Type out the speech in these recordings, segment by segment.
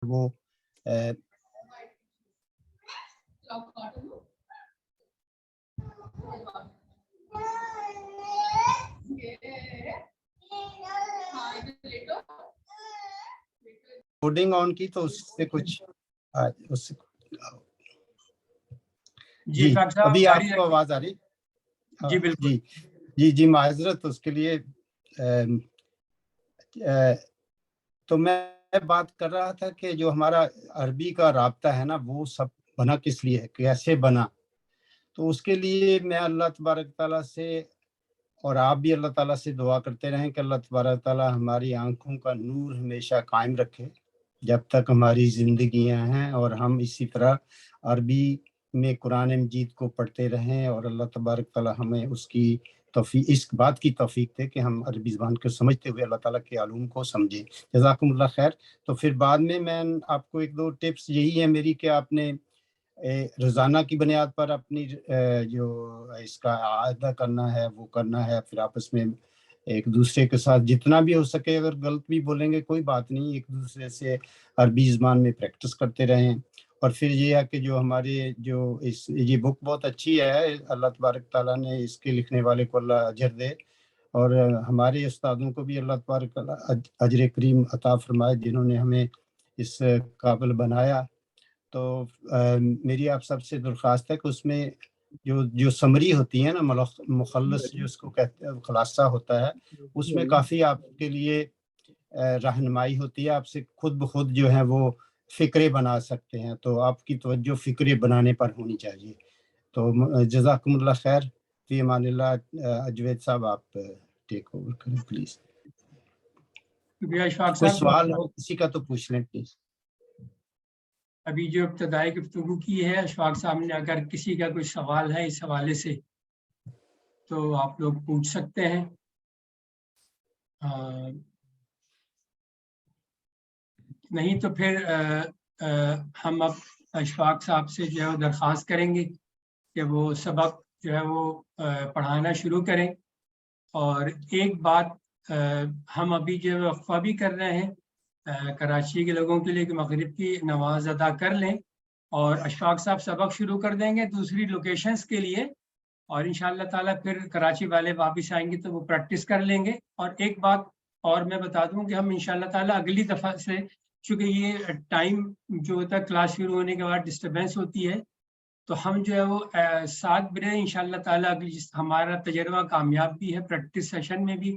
وہ کوڈنگ آن کی تو اس سے کچھ جی ابھی آپ کو آواز آ رہی؟ جی بالکل جی معذرت اس کے لیے. تو میں بات کر رہا تھا کہ جو ہمارا عربی کا رابطہ ہے نا وہ سب بنا کس لیے ہے, کیسے بنا. تو اس کے لیے میں اللہ تبارک تعالیٰ سے اور آپ بھی اللہ تعالیٰ سے دعا کرتے رہیں کہ اللہ تبارک تعالیٰ ہماری آنکھوں کا نور ہمیشہ قائم رکھے جب تک ہماری زندگیاں ہیں, اور ہم اسی طرح عربی میں قرآن مجید کو پڑھتے رہیں, اور اللہ تبارک تعالیٰ ہمیں اس کی توفیق, اس بات کی توفیق دے کہ ہم عربی زبان کو سمجھتے ہوئے اللہ تعالیٰ کے علوم کو سمجھیں. جزاکم اللہ خیر. تو پھر بعد میں آپ کو ایک دو ٹپس یہی ہے میری کہ آپ نے روزانہ کی بنیاد پر اپنی جو اس کا اعادہ کرنا ہے وہ کرنا ہے. پھر آپس میں ایک دوسرے کے ساتھ جتنا بھی ہو سکے, اگر غلط بھی بولیں گے کوئی بات نہیں, ایک دوسرے سے عربی زبان میں پریکٹس کرتے رہیں. اور پھر یہ ہے کہ جو ہمارے یہ بک بہت اچھی ہے, اللہ تبارک تعالیٰ نے اس کے لکھنے والے کو اللہ اجر دے, اور ہمارے استادوں کو بھی اللہ تبارک تعالیٰ اجر کریم عطا فرمائے جنہوں نے ہمیں اس قابل بنایا. تو میری آپ سب سے درخواست ہے کہ اس میں جو سمری ہوتی ہے نا, مخلص جو اس کو کہتے ہیں, خلاصہ ہوتا ہے, اس میں کافی آپ کے لیے رہنمائی ہوتی ہے. آپ سے خود بخود جو ہے وہ فکرے بنا سکتے ہیں, تو آپ کی توجہ فکرے بنانے پر ہونی چاہیے. تو جزاکم اللہ خیر. فی امان اللہ. اجوید صاحب آپ ٹیک اوور کریں پلیز. کوئی سوال ہو کسی کا تو پوچھ لیں پلیز. ابھی جو ابتدائی گفتگو کی ہے اشفاق صاحب نے, اگر کسی کا کوئی سوال ہے اس حوالے سے تو آپ لوگ پوچھ سکتے ہیں. نہیں تو پھر ہم اب اشفاق صاحب سے جو ہے وہ درخواست کریں گے کہ وہ سبق جو ہے وہ پڑھانا شروع کریں. اور ایک بات ہم ابھی جو وقفہ بھی کر رہے ہیں کراچی کے لوگوں کے لیے کہ مغرب کی نماز ادا کر لیں, اور اشفاق صاحب سبق شروع کر دیں گے دوسری لوکیشنز کے لیے, اور انشاءاللہ تعالیٰ پھر کراچی والے واپس آئیں گے تو وہ پریکٹس کر لیں گے. اور ایک بات اور میں بتا دوں کہ ہم انشاءاللہ تعالیٰ اگلی دفعہ سے, چونکہ یہ ٹائم جو ہوتا ہے کلاس شروع ہونے کے بعد ڈسٹربینس ہوتی ہے, تو ہم جو ہے وہ 7 بجے انشاءاللہ تعالیٰ ہمارا تجربہ کامیاب بھی ہے پریکٹس سیشن میں بھی,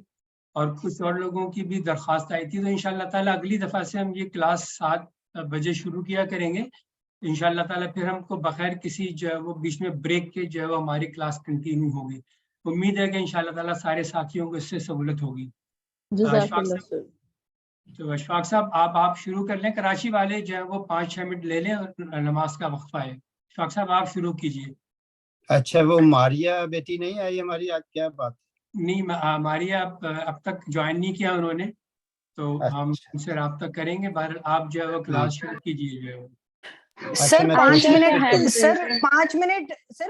اور کچھ اور لوگوں کی بھی درخواست آئی تھی, تو انشاءاللہ تعالیٰ اگلی دفعہ سے ہم یہ کلاس 7 بجے شروع کیا کریں گے انشاءاللہ تعالیٰ. پھر ہم کو بغیر کسی جو ہے وہ بیچ میں بریک کے جو ہے وہ ہماری کلاس کنٹینیو ہوگی. امید ہے کہ انشاءاللہ تعالیٰ سارے ساتھیوں کو اس سے سہولت ہوگی. تو اشفاق صاحب آپ شروع کر لیں. کراچی والے جو ہے وہ 5-6 منٹ لے لیں اور نماز کا وقفہ ہے. اشفاق صاحب آپ شروع کیجیے. اچھا, وہ ماریا بیٹی نہیں آئی ہماری آج, کیا بات؟ نہیں, ماریا اب تک جوائن نہیں کیا انہوں نے, تو ہم ان سے رابطہ کریں گے. بہرحال آپ جو ہے وہ کلاس شروع کیجیے. جو ہے سر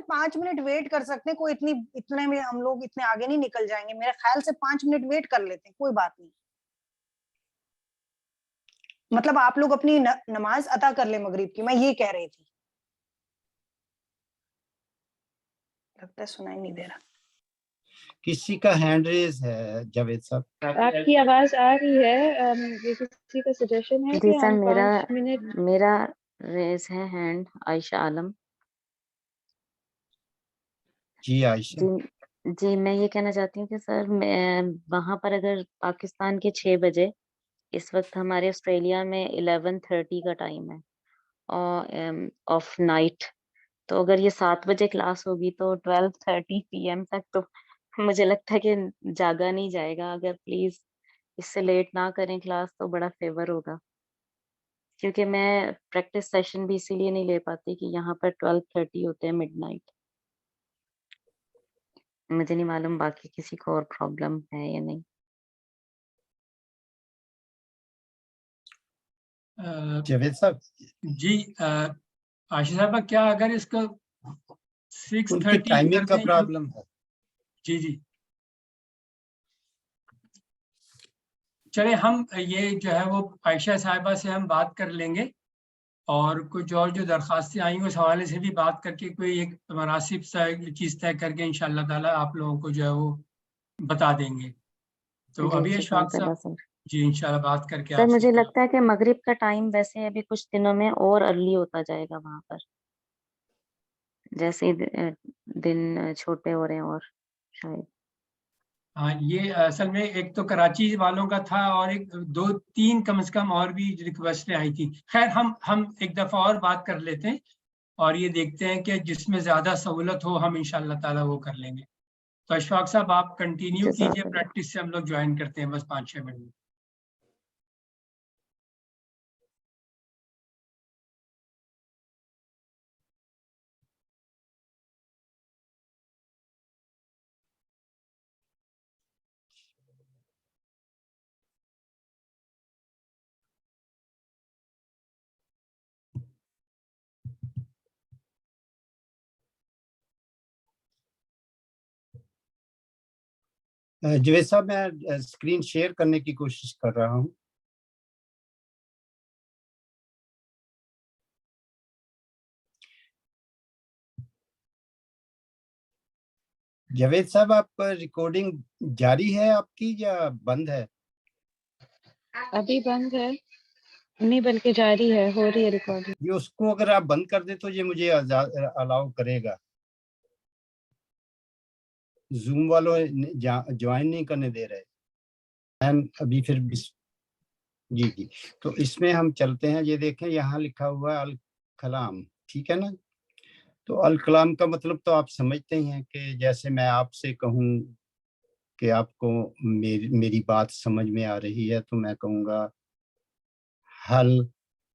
5 منٹ ویٹ کر سکتے ہیں, کوئی اتنے میں ہم لوگ اتنے آگے نہیں نکل جائیں گے. میرے خیال سے 5 منٹ ویٹ کر لیتے ہیں, کوئی بات نہیں. مطلب آپ لوگ اپنی نماز ادا کر لیں مغرب کی, میں یہ کہہ رہی تھی. لگتا ہے سنائی نہیں دے رہا. کسی کا ہینڈ ریز ہے جاوید صاحب. آپ کی آواز آ رہی ہے. کسی کا سجیشن ہے کہ ہم 5 منٹ. میرا ریز ہے ہینڈ عائشہ عالم. جی عائشہ. جی میں یہ کہنا چاہتی ہوں کہ سر میں وہاں پر اگر پاکستان کے 6 بجے, اس وقت ہمارے آسٹریلیا میں 11:30 کا ٹائم ہے آف نائٹ, تو اگر یہ 7 بجے کلاس ہوگی تو 12:30 PM تک تو مجھے لگتا ہے کہ جاگا نہیں جائے گا. اگر پلیز اس سے لیٹ نہ کریں کلاس تو بڑا فیور ہوگا, کیونکہ میں پریکٹس سیشن بھی اسی لیے نہیں لے پاتی کہ یہاں پر 12:30 ہوتے ہیں مڈ نائٹ. مجھے نہیں معلوم باقی کسی کو اور پرابلم ہے یا نہیں. جاوید صاحب. جی عائشہ صاحبہ, کیا اگر اس کا 6:30 ٹائمنگ کا پرابلم ہے؟ جی چلے ہم یہ جو ہے وہ عائشہ صاحبہ سے ہم بات کر لیں گے اور کچھ اور جو درخواستیں آئیں اس حوالے سے بھی بات کر کے کوئی ایک مناسب سا چیز طے کر کے انشاءاللہ تعالیٰ آپ لوگوں کو جو ہے وہ بتا دیں گے. تو ابھی اشفاق صاحب جی انشاءاللہ بات کر کے سر آپ مجھے لگتا ہے کہ مغرب کا ٹائم ویسے ابھی کچھ دنوں میں اور ارلی ہوتا جائے گا وہاں پر، جیسے دن چھوٹے ہو رہے ہیں اور شاید. ہاں یہ اصل میں ایک تو کراچی والوں کا تھا اور ایک دو تین کم از کم اور بھی ریکویسٹیں آئی تھی. خیر ہم ایک دفعہ اور بات کر لیتے ہیں اور یہ دیکھتے ہیں کہ جس میں زیادہ سہولت ہو ہم انشاءاللہ تعالیٰ وہ کر لیں گے. تو اشفاق صاحب آپ کنٹینیو کیجئے، پریکٹس سے ہم لوگ جوائن کرتے ہیں بس 5-6 منٹ میں. جوید صاحب میں اسکرین شیئر کرنے کی کوشش کر رہا ہوں. جاوید صاحب آپ ریکارڈنگ جاری ہے آپ کی یا بند ہے؟ ابھی بند ہے نہیں بلکہ جاری ہے، ہو رہی ہے ریکارڈنگ. یہ اس کو اگر آپ بند کر دیں تو یہ مجھے الاؤ کرے گا. زوم والوں جوائن نہیں کرنے دے رہے. ابھی پھر جی تو اس میں ہم چلتے ہیں. یہ دیکھیں یہاں لکھا ہوا ہے الکلام، ٹھیک ہے نا. تو الکلام کا مطلب تو آپ سمجھتے ہی ہیں کہ جیسے میں آپ سے کہوں کہ آپ کو میری بات سمجھ میں آ رہی ہے تو میں کہوں گا حل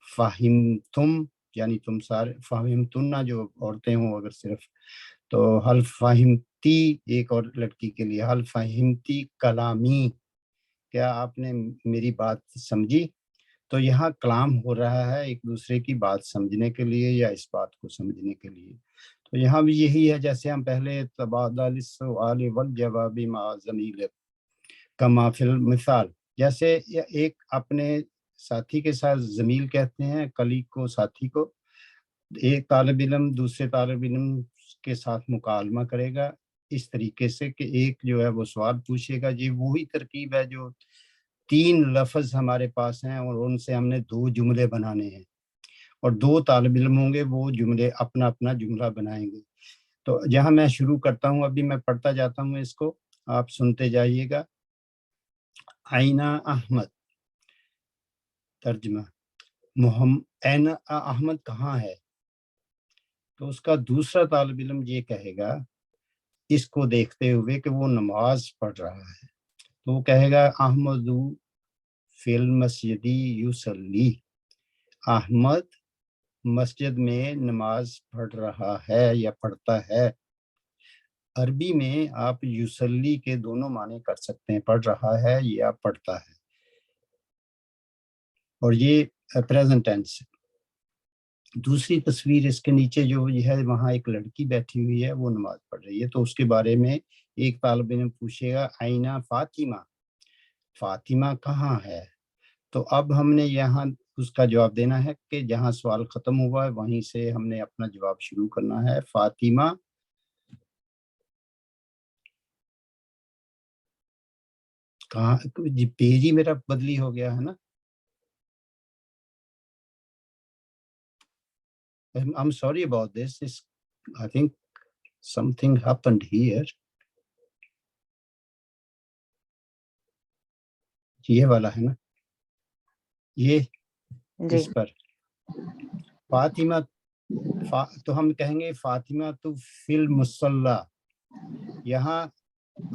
فہمتم، یعنی تم سارے فہمتن نہ جو عورتیں ہوں اگر صرف تو حل فہمتی ایک اور لڑکی کے لیے حل فہمتی کلامی، کیا آپ نے میری بات سمجھی. تو یہاں کلام ہو رہا ہے ایک دوسرے کی بات سمجھنے کے لیے یا اس بات کو سمجھنے کے لیے. تو یہاں بھی یہی ہے جیسے ہم پہلے تبادل السؤال والجواب مع زمیل کما فی المثال، جیسے ایک اپنے ساتھی کے ساتھ زمیل کہتے ہیں، کلیگ کو، ساتھی کو. ایک طالب علم دوسرے طالب علم کے ساتھ مکالمہ کرے گا اس طریقے سے کہ ایک جو ہے وہ سوال پوچھے گا. یہ وہی ترکیب ہے جو 3 لفظ ہمارے پاس ہیں اور ان سے ہم نے 2 جملے بنانے ہیں اور 2 طالب علم ہوں گے، وہ جملے اپنا اپنا جملہ بنائیں گے. تو جہاں میں شروع کرتا ہوں، ابھی میں پڑھتا جاتا ہوں، اس کو آپ سنتے جائیے گا. آئینہ احمد، ترجمہ محمد احمد کہاں ہے؟ تو اس کا دوسرا طالب علم یہ کہے گا اس کو دیکھتے ہوئے کہ وہ نماز پڑھ رہا ہے، تو وہ کہے گا احمد فی المسجد یصلی، احمد مسجد میں نماز پڑھ رہا ہے یا پڑھتا ہے. عربی میں آپ یصلی کے دونوں معنی کر سکتے ہیں، پڑھ رہا ہے یا پڑھتا ہے، اور یہ پریزنٹ ٹینس. دوسری تصویر اس کے نیچے جو یہ ہے وہاں ایک لڑکی بیٹھی ہوئی ہے، وہ نماز پڑھ رہی ہے. تو اس کے بارے میں ایک طالب علم پوچھے گا آئینہ فاطمہ، فاطمہ کہاں ہے؟ تو اب ہم نے یہاں اس کا جواب دینا ہے کہ جہاں سوال ختم ہوا ہے وہیں سے ہم نے اپنا جواب شروع کرنا ہے. فاطمہ کہاں؟ جی پیج ہی میرا بدلی ہو گیا ہے نا. I'm sorry about this. I think something happened here. یہ والا ہے نا، یہ اس پر فاطمہ تو ہم کہیں گے فاطمہ تو فی المصلی. یہاں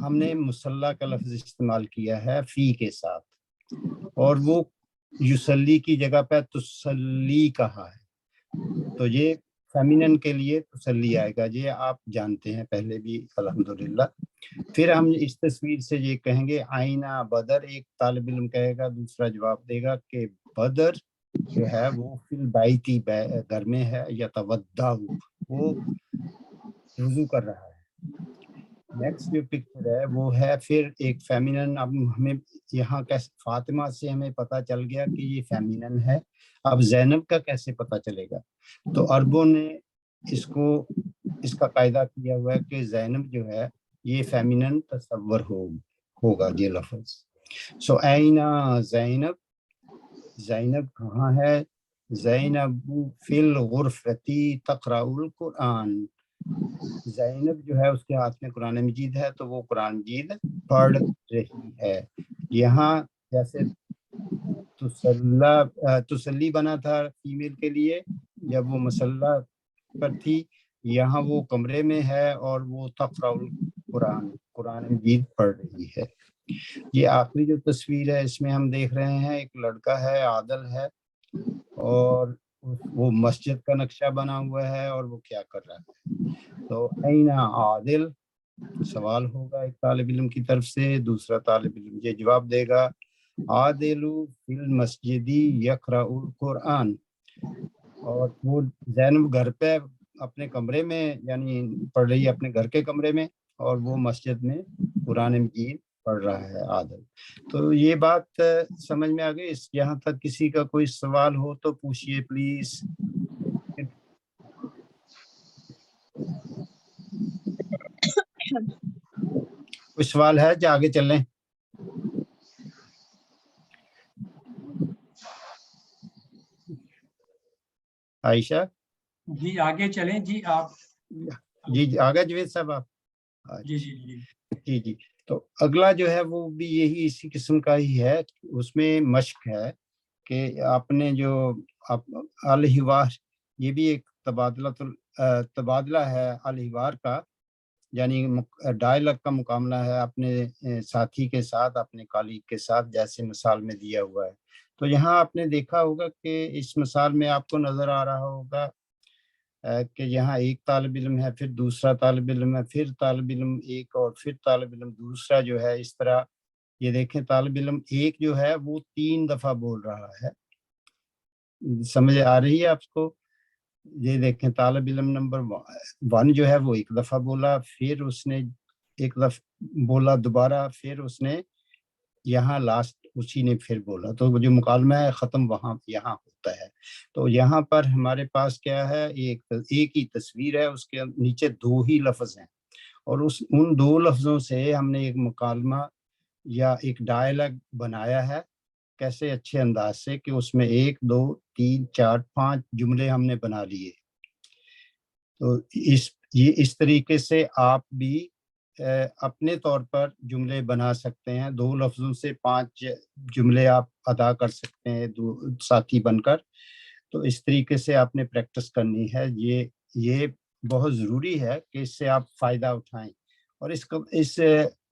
ہم نے مصلی کا لفظ استعمال کیا ہے فی کے ساتھ، اور وہ یصلی کی جگہ پہ تسلی کہا ہے. تو یہ فیمینن کے لیے تسلی آئے گا، یہ آپ جانتے ہیں پہلے بھی الحمدللہ. پھر ہم اس تصویر سے یہ کہیں گے آئینہ بدر. ایک طالب علم کہے گا، دوسرا جواب دے گا کہ بدر جو ہے وہ فی البیتی، گھر میں ہے، یا تودع وہ وضو کر رہا ہے. نیکسٹ جو پکچر ہے وہ ہے پھر ایک فیمینن. اب ہمیں یہاں کیسے فاطمہ سے ہمیں پتہ چل گیا کہ یہ فیمینن ہے. اب زینب کا کیسے پتہ چلے گا؟ تو عربوں نے اس کا قاعدہ کیا ہوا ہے کہ زینب جو ہے یہ فیمینن تصور ہوگا یہ لفظ. سو اینا زینب، زینب کہاں ہے؟ زینب فی الغرفتی تقرأ القرآن. زینب جو ہے اس کے ہاتھ میں قرآن مجید ہے تو وہ قرآن مجید پڑھ رہی ہے. یہاں جیسے تسلی بنا تھا فیمیل کے لیے جب وہ مسلح پر تھی، یہاں وہ کمرے میں ہے اور وہ تقرأ القرآن، قرآن مجید پڑھ رہی ہے. یہ آخری جو تصویر ہے اس میں ہم دیکھ رہے ہیں ایک لڑکا ہے، عادل ہے، اور وہ مسجد کا نقشہ بنا ہوا ہے اور وہ کیا کر رہا ہے. تو این عادل سوال ہوگا ایک طالب علم کی طرف سے، دوسرا طالب علم یہ جواب دے گا عادل فی المسجد یقرأ القرآن. اور وہ زینب گھر پہ اپنے کمرے میں یعنی پڑھ رہی ہے اپنے گھر کے کمرے میں، اور وہ مسجد میں قرآن مجید پڑھ رہا ہے عادل. تو یہ بات سمجھ میں آ گئی. یہاں تک کسی کا کوئی سوال ہو تو پوچھئے پلیز. کوئی سوال ہے جو آگے چلیں؟ عائشہ جی آگے چلیں. جی آپ جی آگے جوید صاحب آپ. جی جی جی جی جی. تو اگلا جو ہے وہ بھی یہی اسی قسم کا ہی ہے. اس میں مشق ہے کہ آپ نے جو الحوار، یہ بھی ایک تبادلہ ہے الحوار کا، یعنی ڈائلاگ کا مقابلہ ہے اپنے ساتھی کے ساتھ، اپنے کالیگ کے ساتھ، جیسے مثال میں دیا ہوا ہے. تو یہاں آپ نے دیکھا ہوگا کہ اس مثال میں آپ کو نظر آ رہا ہوگا کہ یہاں ایک طالب علم ہے، پھر دوسرا طالب علم ہے، پھر طالب علم ایک، اور پھر طالب علم دوسرا جو ہے. اس طرح یہ دیکھیں طالب علم ایک جو ہے وہ 3 دفعہ بول رہا ہے. سمجھ آ رہی ہے آپ کو؟ یہ دیکھیں طالب علم نمبر 1 جو ہے وہ 1 دفعہ بولا، پھر اس نے 1 دفعہ بولا دوبارہ، پھر اس نے یہاں لاسٹ اسی نے پھر بولا. تو جو مکالمہ ہے ختم یہاں ہوتا ہے. تو یہاں پر ہمارے پاس کیا ہے، ایک ہی تصویر ہے، اس کے نیچے 2 ہی لفظ ہیں، اور ان 2 لفظوں سے ہم نے ایک مکالمہ یا ایک ڈائلاگ بنایا ہے. کیسے؟ اچھے انداز سے کہ اس میں 1 2 3 4 5 جملے ہم نے بنا لیے. تو اس طریقے سے آپ بھی اپنے طور پر جملے بنا سکتے ہیں. 2 لفظوں سے 5 جملے آپ ادا کر سکتے ہیں ساتھی بن کر. تو اس طریقے سے آپ نے پریکٹس کرنی ہے. یہ بہت ضروری ہے کہ اس سے آپ فائدہ اٹھائیں. اور اس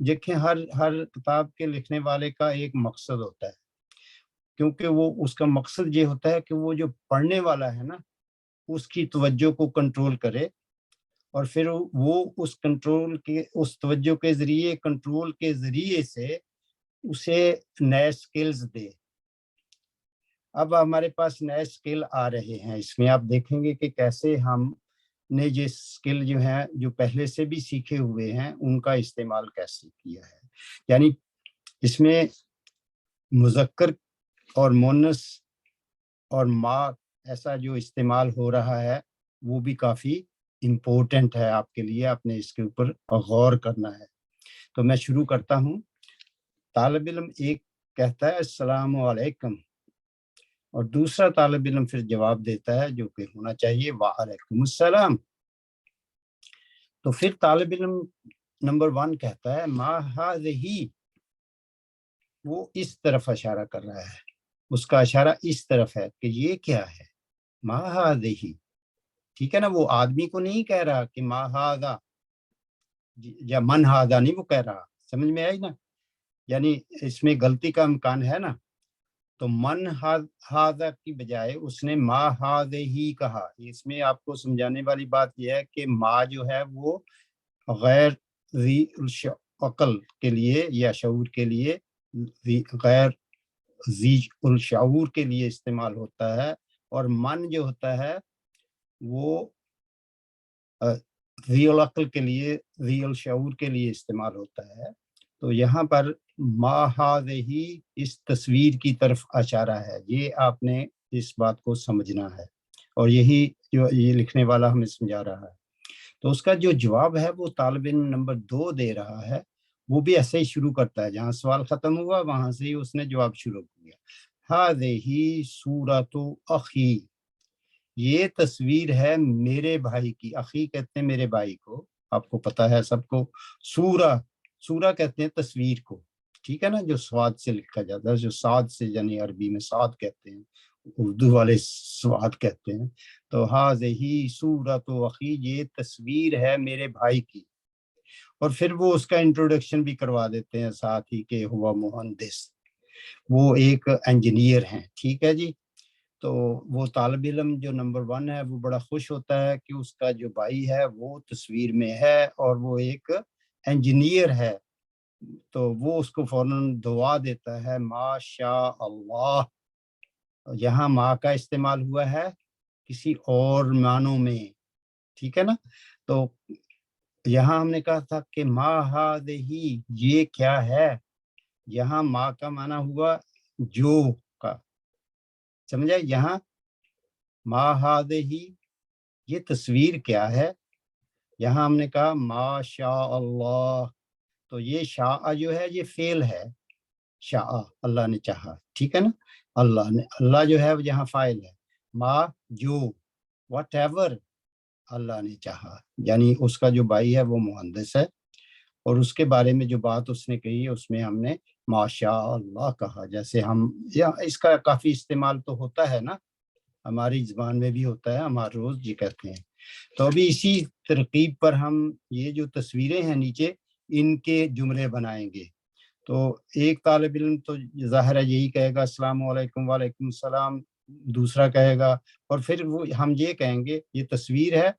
دیکھیں ہر کتاب کے لکھنے والے کا ایک مقصد ہوتا ہے، کیونکہ وہ اس کا مقصد یہ ہوتا ہے کہ وہ جو پڑھنے والا ہے نا اس کی توجہ کو کنٹرول کرے، اور پھر وہ اس توجہ کے ذریعے کنٹرول کے ذریعے سے اسے نئے سکلز دے. اب ہمارے پاس نئے سکل آ رہے ہیں. اس میں آپ دیکھیں گے کہ کیسے ہم نے یہ سکل جو ہیں جو پہلے سے بھی سیکھے ہوئے ہیں ان کا استعمال کیسے کیا ہے. یعنی اس میں مذکر اور مؤنث اور ما ایسا جو استعمال ہو رہا ہے وہ بھی کافی امپورٹنٹ ہے آپ کے لیے. آپ نے اس کے اوپر غور کرنا ہے. تو میں شروع کرتا ہوں. طالب علم ایک کہتا ہے السلام علیکم، اور دوسرا طالب علم پھر جواب دیتا ہے جو کہ ہونا چاہیے وعلیکم السلام. تو پھر طالب علم نمبر 1 کہتا ہے ما ہذہ، وہ اس طرف اشارہ کر رہا ہے، اس کا اشارہ اس طرف ہے کہ یہ کیا ہے، ما ہذہ. ٹھیک ہے نا؟ وہ آدمی کو نہیں کہہ رہا کہ ما ہذا یا من ہذا، نہیں وہ کہہ رہا. سمجھ میں آئی نا؟ یعنی اس میں غلطی کا امکان ہے نا. تو من ہذا کی بجائے اس نے ما ہذہ ہی کہا. اس میں آپ کو سمجھانے والی بات یہ ہے کہ ما جو ہے وہ غیر ذی عقل کے لیے یا شعور کے لیے، غیر ذی الشعور کے لیے استعمال ہوتا ہے، اور من جو ہوتا ہے وہ रियल अक्ल के लिए, रियल शऊर के लिए इस्तेमाल होता है। तो यहाँ पर मा हाज़िही इस तस्वीर की तरफ इशारा है, ये आपने इस बात को समझना है, और यही जो ये लिखने वाला हमें समझा रहा है। तो उसका जो जवाब है वो तालिब इल्म नंबर 2 दे रहा है, वो भी ऐसे ही शुरू करता है, जहाँ सवाल खत्म हुआ वहां से ही उसने जवाब शुरू किया। हाज़िही सूरतु अखी, ये तस्वीर है मेरे भाई की। अखी कहते हैं मेरे भाई को, आपको पता है सबको। सूरा, सूरा कहते हैं तस्वीर को, ठीक है ना, जो स्वाद से लिखा जाता है, जो साद से, यानी अरबी में साद कहते हैं, उर्दू वाले स्वाद कहते हैं। तो हाज़िही सूरतु अखी, ये तस्वीर है मेरे भाई की। और फिर वो उसका इंट्रोडक्शन भी करवा देते हैं साथ ही के हुआ मुहंदिस, वो एक इंजीनियर हैं, ठीक है जी। तो वो तालिब इल्म जो नंबर 1 है वो बड़ा खुश होता है कि उसका जो भाई है वो तस्वीर में है और वो एक इंजीनियर है। तो वो उसको फौरन दुआ देता है, माशा अल्लाह। यहाँ माँ का इस्तेमाल हुआ है किसी और मानों में, ठीक है ना। तो यहाँ हमने कहा था कि मा हाज़िही, ये क्या है, यहाँ माँ का माना हुआ जो का, समझा। यहाँ मा हाज़िही, ये तस्वीर क्या है, यहाँ हमने कहा माशा अल्लाह। तो ये शाह जो है ये फेल है, शाह अल्लाह ने चाहा, ठीक है ना। अल्लाह ने, अल्लाह जो है वो यहाँ फाइल है। मा जो, व्हाटएवर अल्लाह ने चाहा, यानी उसका जो भाई है वो मुहंदिस है, और उसके बारे में जो बात उसने कही है उसमें हमने माशा अल्लाह कहा। जैसे हम, या इसका काफी इस्तेमाल तो होता है ना, हमारी ज़बान में भी होता है, हम हर रोज ये कहते हैं। तो अभी इसी तरकीब पर हम ये जो तस्वीरें हैं नीचे, इनके जुमले बनाएंगे। तो एक तालिब इल्म तो ज़ाहिर है यही कहेगा अस्सलाम वालेकुम, वालेकुम सलाम, दूसरा कहेगा, और फिर वो हम ये कहेंगे ये तस्वीर है।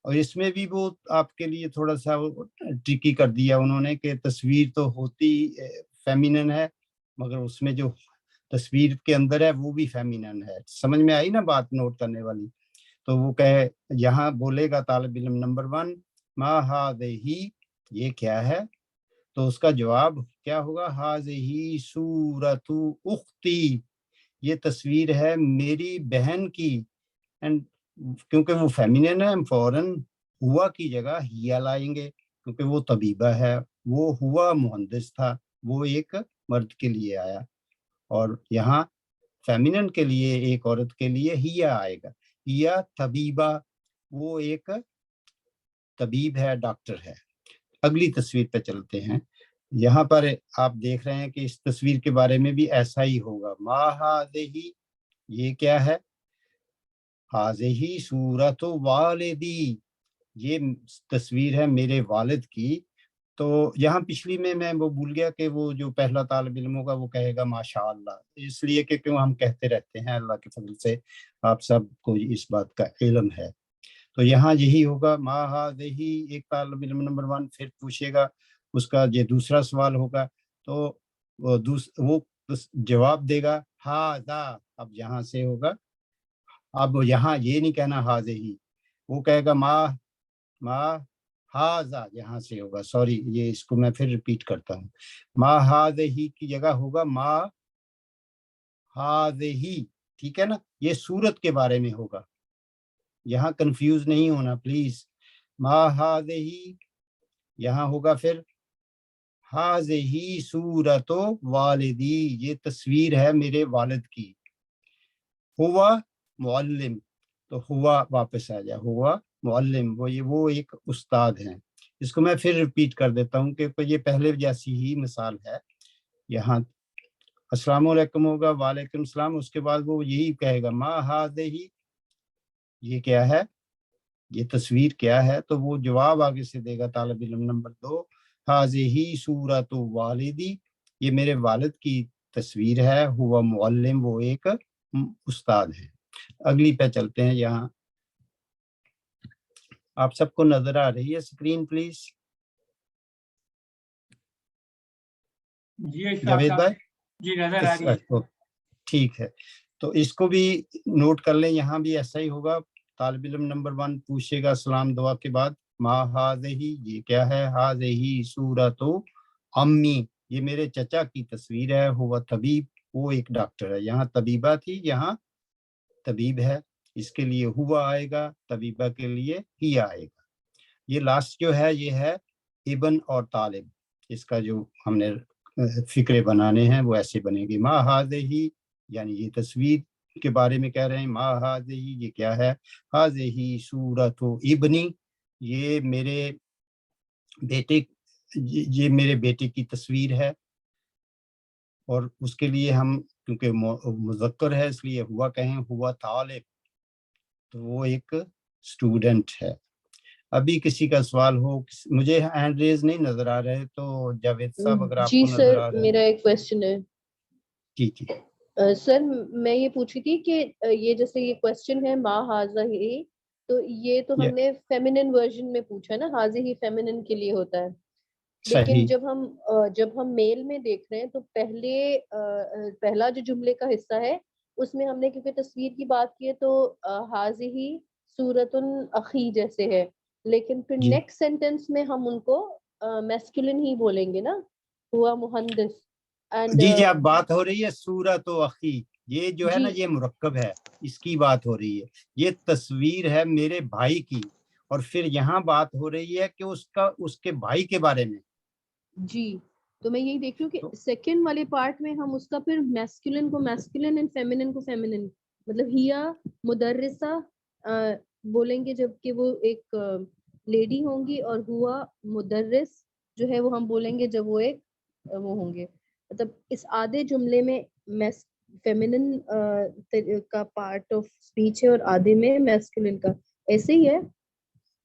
और इसमें भी वो आपके लिए थोड़ा सा ट्रिकी कर दिया उन्होंने कि तस्वीर तो होती फेमिनिन है, मगर उसमें जो तस्वीर के अंदर है वो भी फेमिनिन है। समझ में आई ना बात नोट करने वाली। तो वो कहे, यहाँ बोलेगा तालिब इल्म नंबर 1, मा हाज़िही, ये क्या है। तो उसका जवाब क्या होगा, हाज़िही सूरतु उख्ती, ये तस्वीर है मेरी बहन की। एंड क्योंकि वो फेमिनिन है, हम फौरन हुआ की जगह हिया लाएंगे, क्योंकि वो तबीबा है, वो हुआ मुहंदिस था, वो एक मर्द के लिए आया, और यहाँ फेमिनिन के लिए, एक औरत के लिए हिया आएगा। हिया तबीबा, वो एक तबीब है, डॉक्टर है। अगली तस्वीर पे चलते हैं। यहाँ पर आप देख रहे हैं कि इस तस्वीर के बारे में भी ऐसा ही होगा। मा हाज़िही, ये क्या है, हाज़िही सूरतु वालिदी, ये तस्वीर है मेरे वालिद की। तो यहाँ पिछली में मैं वो भूल गया कि वो जो पहला तालिब इल्म होगा वो कहेगा माशाअल्लाह, इसलिए कि क्यों हम कहते रहते हैं, अल्लाह के फजल से आप सबको इस बात का इल्म है। तो यहाँ यही होगा, मा हाज़िही, एक तालिब इल्म नंबर 1 फिर पूछेगा, उसका ये दूसरा सवाल होगा, तो वो जवाब देगा हाज़ा। अब यहाँ से होगा, अब यहाँ ये नहीं कहना हाज़िही, वो कहेगा मा हाज़ा, यहाँ से होगा। सॉरी, ये इसको मैं फिर रिपीट करता हूँ। मा हाज़िही की जगह होगा मा हाज़िही, ठीक है ना। ये सूरत के बारे में होगा, यहाँ कंफ्यूज नहीं होना प्लीज। मा हाज़िही, यहाँ होगा फिर हाज़िही सूरतो वालिदी, ये तस्वीर है मेरे वालिद की। हुआ मुअल्लिम, तो हुआ वापस आ जाए, हुआ मुअल्लिम, वो एक उस्ताद हैं। इसको मैं फिर रिपीट कर देता हूँ कि ये पहले जैसी ही मिसाल है। यहाँ अस्सलाम वालेकुम होगा, वालेकुम सलाम, उसके बाद वो यही कहेगा मा हाज़िही, ये क्या है, ये तस्वीर क्या है। तो वो जवाब आगे से देगा तालिब इल्म नंबर 2, हाज़िही सूरतु वालिदी, ये मेरे वालिद की तस्वीर है। हुआ मुअल्लिम, वो एक उस्ताद है। अगली पे चलते हैं। यहाँ आप सबको नजर आ रही है स्क्रीन प्लीज? जी जावेद भाई, जी नजर आ रही है। तो ठीक है, तो इसको भी नोट कर लें। यहाँ भी ऐसा ही होगा, तालिब इल्म नंबर 1 पूछेगा सलाम दुआ के बाद मा हाज़िही, ये क्या है, हाज़िही सूरतु अम्मी, ये मेरे चचा की तस्वीर है, हुवा तबीब, वो एक डॉक्टर है, यहाँ तबीबा थी, यहाँ तबीब है, इसके लिए हुआ आएगा, तबीबा के लिए ही आएगा। ये लास्ट जो है ये है इब्न और तालिब, इसका जो हमने फिक्रे बनाने हैं वो ऐसे बनेंगे। मा हाज़िही यानी ये तस्वीर के बारे में कह रहे हैं, मा हाज़िही ये क्या है, हाज़िही सूरतु इब्नी, ये मेरे बेटे, ये मेरे बेटे की तस्वीर है। और उसके लिए हम क्योंकि मुज़क्कर है इसलिए हुआ कहें, हुआ तालिब, तो वो एक स्टूडेंट है। अभी किसी का सवाल हो, मुझे हैंड रेज नहीं नजर आ रहे, तो जावेद साहब अगर जी आपको नजर सर, आ रहे हैं। मेरा एक क्वेश्चन है। जी जी सर मैं ये पूछी थी कि ये जैसे ये क्वेश्चन है मा हाजा ही, तो ये तो ये हमने फेमिनिन वर्जन में पूछा ना, हाजी ही फेमिनिन के लिए होता है, लेकिन सही। जब हम मेल में देख रहे हैं तो पहला जो जुमले का हिस्सा है उसमें हमने क्योंकि तस्वीर की बात की है तो हाजी ही सूरतुन अखी जैसे है, लेकिन फिर जी नेक्स्ट सेंटेंस में हम उनको मैस्कुलिन ही बोलेंगे ना, हुआ मुहंदिस एंड जी जी, अब बात हो रही है सूरत व अखी, ये जो है जी ना ये मुरक्कब है, इसकी बात हो रही है। ये तस्वीर है मेरे भाई की, और फिर यहाँ बात हो रही है कि उसके भाई के बारे में। जी, तो मैं यही देख रही हूँ तो कि सेकंड वाले पार्ट में हम उसका फिर मैस्कुलिन को मैस्कुलिन एंड फेमिनिन को फेमिनिन, मतलब हिया मुदर्रिसा बोलेंगे जबकि वो एक लेडी होंगी, और हुआ मुदर्रिस जो है वो हम बोलेंगे जब वो एक वो होंगे। मतलब इस आधे जुमले में फेमिनिन का पार्ट ऑफ स्पीच है और आधे में मैस्कुलिन का, ऐसे ही है।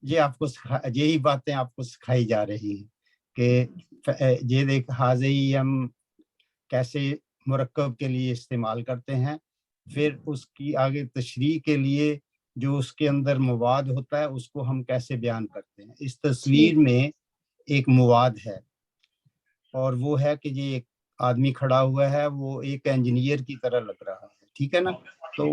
ये आपको यही बातें आपको सिखाई जा रही हैं कि ये देख हाज़ी हम कैसे मुरक्कब के लिए इस्तेमाल करते हैं, फिर उसकी आगे तशरीह के लिए जो उसके अंदर मवाद होता है उसको हम कैसे बयान करते हैं। इस तस्वीर में एक मवाद है, और वो है कि ये एक आदमी खड़ा हुआ है, वो एक इंजीनियर की तरह लग रहा है, ठीक है ना। तो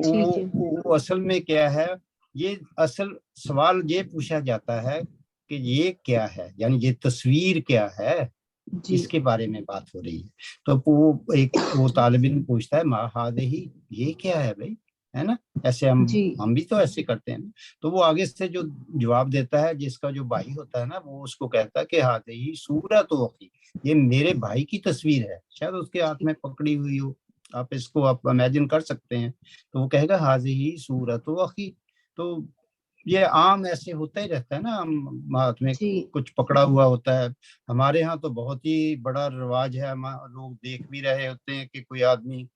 वो असल में क्या है, ये असल सवाल ये पूछा जाता है कि ये क्या है, यानी ये तस्वीर क्या है, इसके बारे में बात हो रही है। तो वो तालिब इल्म पूछता है मा हाज़िही, ये क्या है भाई, है ना, ऐसे हम भी तो ऐसे करते हैं। तो वो आगे से जो जवाब देता है, जिसका जो भाई होता है ना, वो उसको कहता है कि हाज़िही सूरत अखी, ये मेरे भाई की तस्वीर है, शायद उसके हाथ में पकड़ी हुई हो, आप इसको आप इमेजिन कर सकते हैं। तो वो कहेगा हाज़िही सूरत अखी। तो ये आम ऐसे होता ही रहता है ना, हम हाथ में कुछ पकड़ा हुआ होता है। हमारे यहाँ तो बहुत ही बड़ा रिवाज है, लोग देख भी रहे होते हैं कि कोई आदमी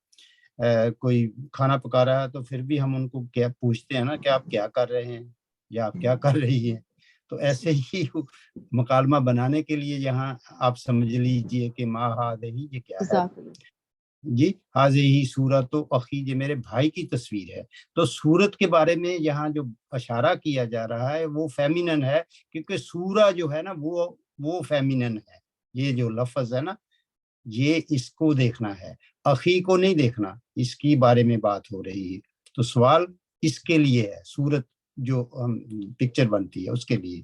कोई खाना पका रहा है, तो फिर भी हम उनको क्या पूछते हैं ना कि आप क्या कर रहे हैं या आप क्या कर रही हैं। तो ऐसे ही मुकालमा बनाने के लिए यहाँ आप समझ लीजिए कि मा हाज़िही ये क्या है जी, हाज़िही सूरत अखी, ये मेरे भाई की तस्वीर है। तो सूरत के बारे में यहाँ जो इशारा किया जा रहा है वो फेमिनिन है, क्योंकि सूरा जो है ना वो फेमिनिन है। ये जो लफ्ज है ना, ये इसको देखना है, अखी को नहीं देखना, इसकी बारे में बात हो रही है। तो सवाल इसके लिए है, सूरत जो पिक्चर बनती है उसके लिए।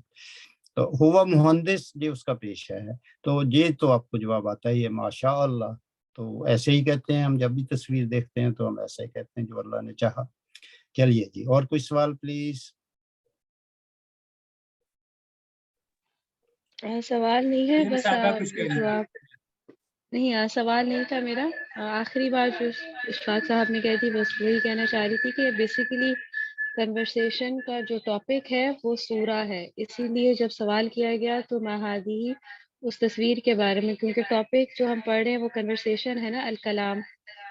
तो हुआ मुहंदिस ये उसका पेशा है। तो ये तो आपको जवाब आता ही है, माशा अल्लाह। तो ऐसे ही कहते हैं हम, जब भी तस्वीर देखते हैं तो हम ऐसे ही कहते हैं जो अल्लाह ने चाहा। चलिए जी, और कोई सवाल प्लीज। सवाल नहीं है, बस कुछ कह रही जवाब नहीं, सवाल नहीं था मेरा। आखिरी बात जो इशफाक साहब ने कही थी बस वही कहना चाह रही थी कि बेसिकली कन्वर्सेशन का जो टॉपिक है वो सूरा है, इसीलिए जब सवाल किया गया तो महादी उस तस्वीर के बारे में, क्योंकि टॉपिक जो हम पढ़ रहे हैं वो कन्वर्सेशन है ना, अल कलाम,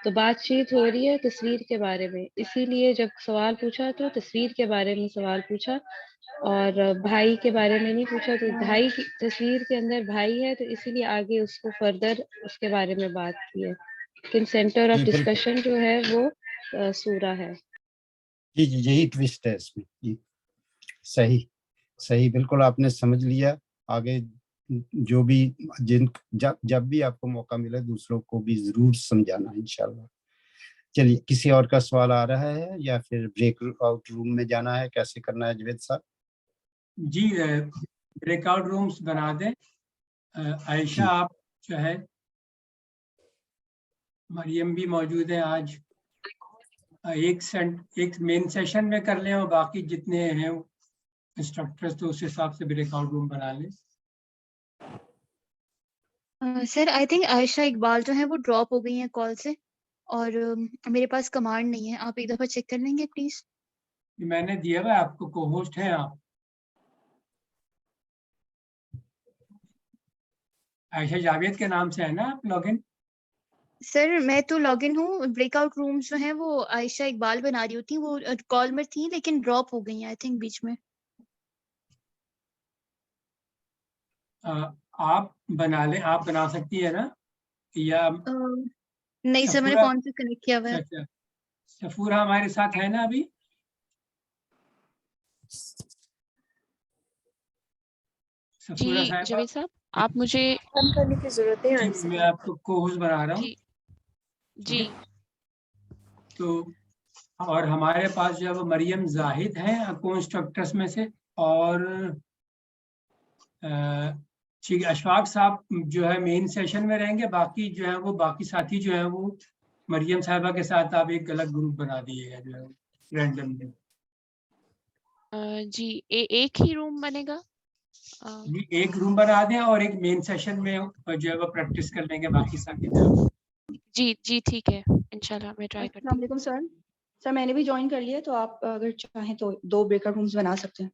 तो बातचीत हो रही है तस्वीर के बारे में, इसीलिए जब सवाल पूछा तो तस्वीर के बारे में सवाल पूछा और भाई के बारे में नहीं पूछा। तो भाई की तस्वीर के अंदर भाई है तो इसीलिए आगे उसको फर्दर उसके बारे में बात की है, लेकिन सेंटर ऑफ डिस्कशन जो है वो सूरा है। जी जी, यही ट्विस्ट है इसमें जी। सही सही, बिल्कुल आपने समझ लिया। आगे जो भी जब भी आपको मौका मिले दूसरों को भी जरूर समझाना इंशाल्लाह। चलिए, किसी और का सवाल आ रहा है या फिर ब्रेक आउट रूम में जाना है, कैसे करना है जवेद साहब? जी, بریک آؤٹ رومس بنا دیں. عائشہ آپ جو ہے, مریم بھی موجود ہیں آج, ایک مین سیشن میں کر لیں اور باقی جتنے ہیں انسٹرکٹرز تو اس حساب سے بریک آؤٹ روم بنا لیں. سر آئی تھنک عائشہ اقبال جو ہیں وہ ڈراپ ہو گئی ہیں کال سے, اور میرے پاس کمانڈ نہیں ہے. آپ ایک دفعہ چیک کر لیں گے پلیز؟ میں نے دیا ہوا آپ کو, کو ہوسٹ ہیں آپ. عائشہ جاوید کے نام سے ہے نا آپ لاگ ان؟ سر میں تو لاگ ان ہوں. بریک آؤٹ رومز جو ہیں وہ عائشہ اقبال بنا رہی ہوتی ہیں, وہ کال میں تھیں لیکن ڈراپ ہو گئی ہیں آئی تھنک بیچ میں. آپ بنا لیں, آپ بنا سکتی ہے نا, یا نہیں سر, میں نے سفورہ؟ فون سے کنیکٹ کیا ہوا ہے. اچھا, سفورہ ہمارے ساتھ ہے نا ابھی؟ سفورہ جی صاحبہ, جاوید صاحب آپ مجھے کم کرنے کی ضرورت ہے. جی میں آپ کو کو-ہوسٹ بنا رہا ہوں. جی تو اور ہمارے پاس جو ہے وہ مریم زاہد ہیں کو انسٹرکٹرس میں سے, اور ٹھیک ہے اشفاق صاحب جو ہے مین سیشن میں رہیں گے. باقی جو ہے وہ باقی ساتھی جو ہے وہ مریم صاحبہ کے ساتھ آپ ایک الگ گروپ بنا دیے گا جو ہے رینڈملی. جی ایک ہی روم بنے گا؟ ایک روم بنا دیں اور ایک مین سیشن میں جو ہے وہ پریکٹس کر لیں گے باقی ساتھی جو ہے. جی جی ٹھیک ہے, انشاءاللہ میں ٹرائی کرتی السلام علیکم سر. سر میں نے بھی جوائن کر لیا, تو آپ اگر چاہیں تو 2 بریک آؤٹ رومز بنا سکتے ہیں.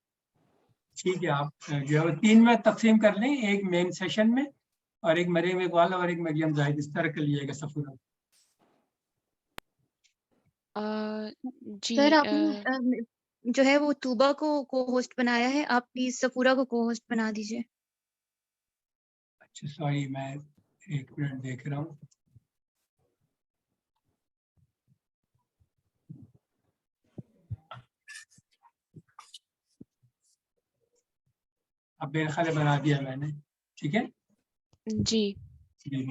ٹھیک ہے, آپ جو ہے وہ 3 میں تقسیم کر لیں, ایک مین سیشن میں اور ایک مریم اقبال اور ایک مریم زاہد, اس طرح کر لیے گا سفورہ. جی سر آپ نے جو ہے وہ طوبہ کو ہوسٹ بنایا ہے, آپ پلیز سفورہ کو ہوسٹ بنا دیجیے. اچھا سوری, میں 1 منٹ دیکھ رہا ہوں. اب میرے خیال ہے بنا دیا میں نے, ٹھیک ہے. جی جی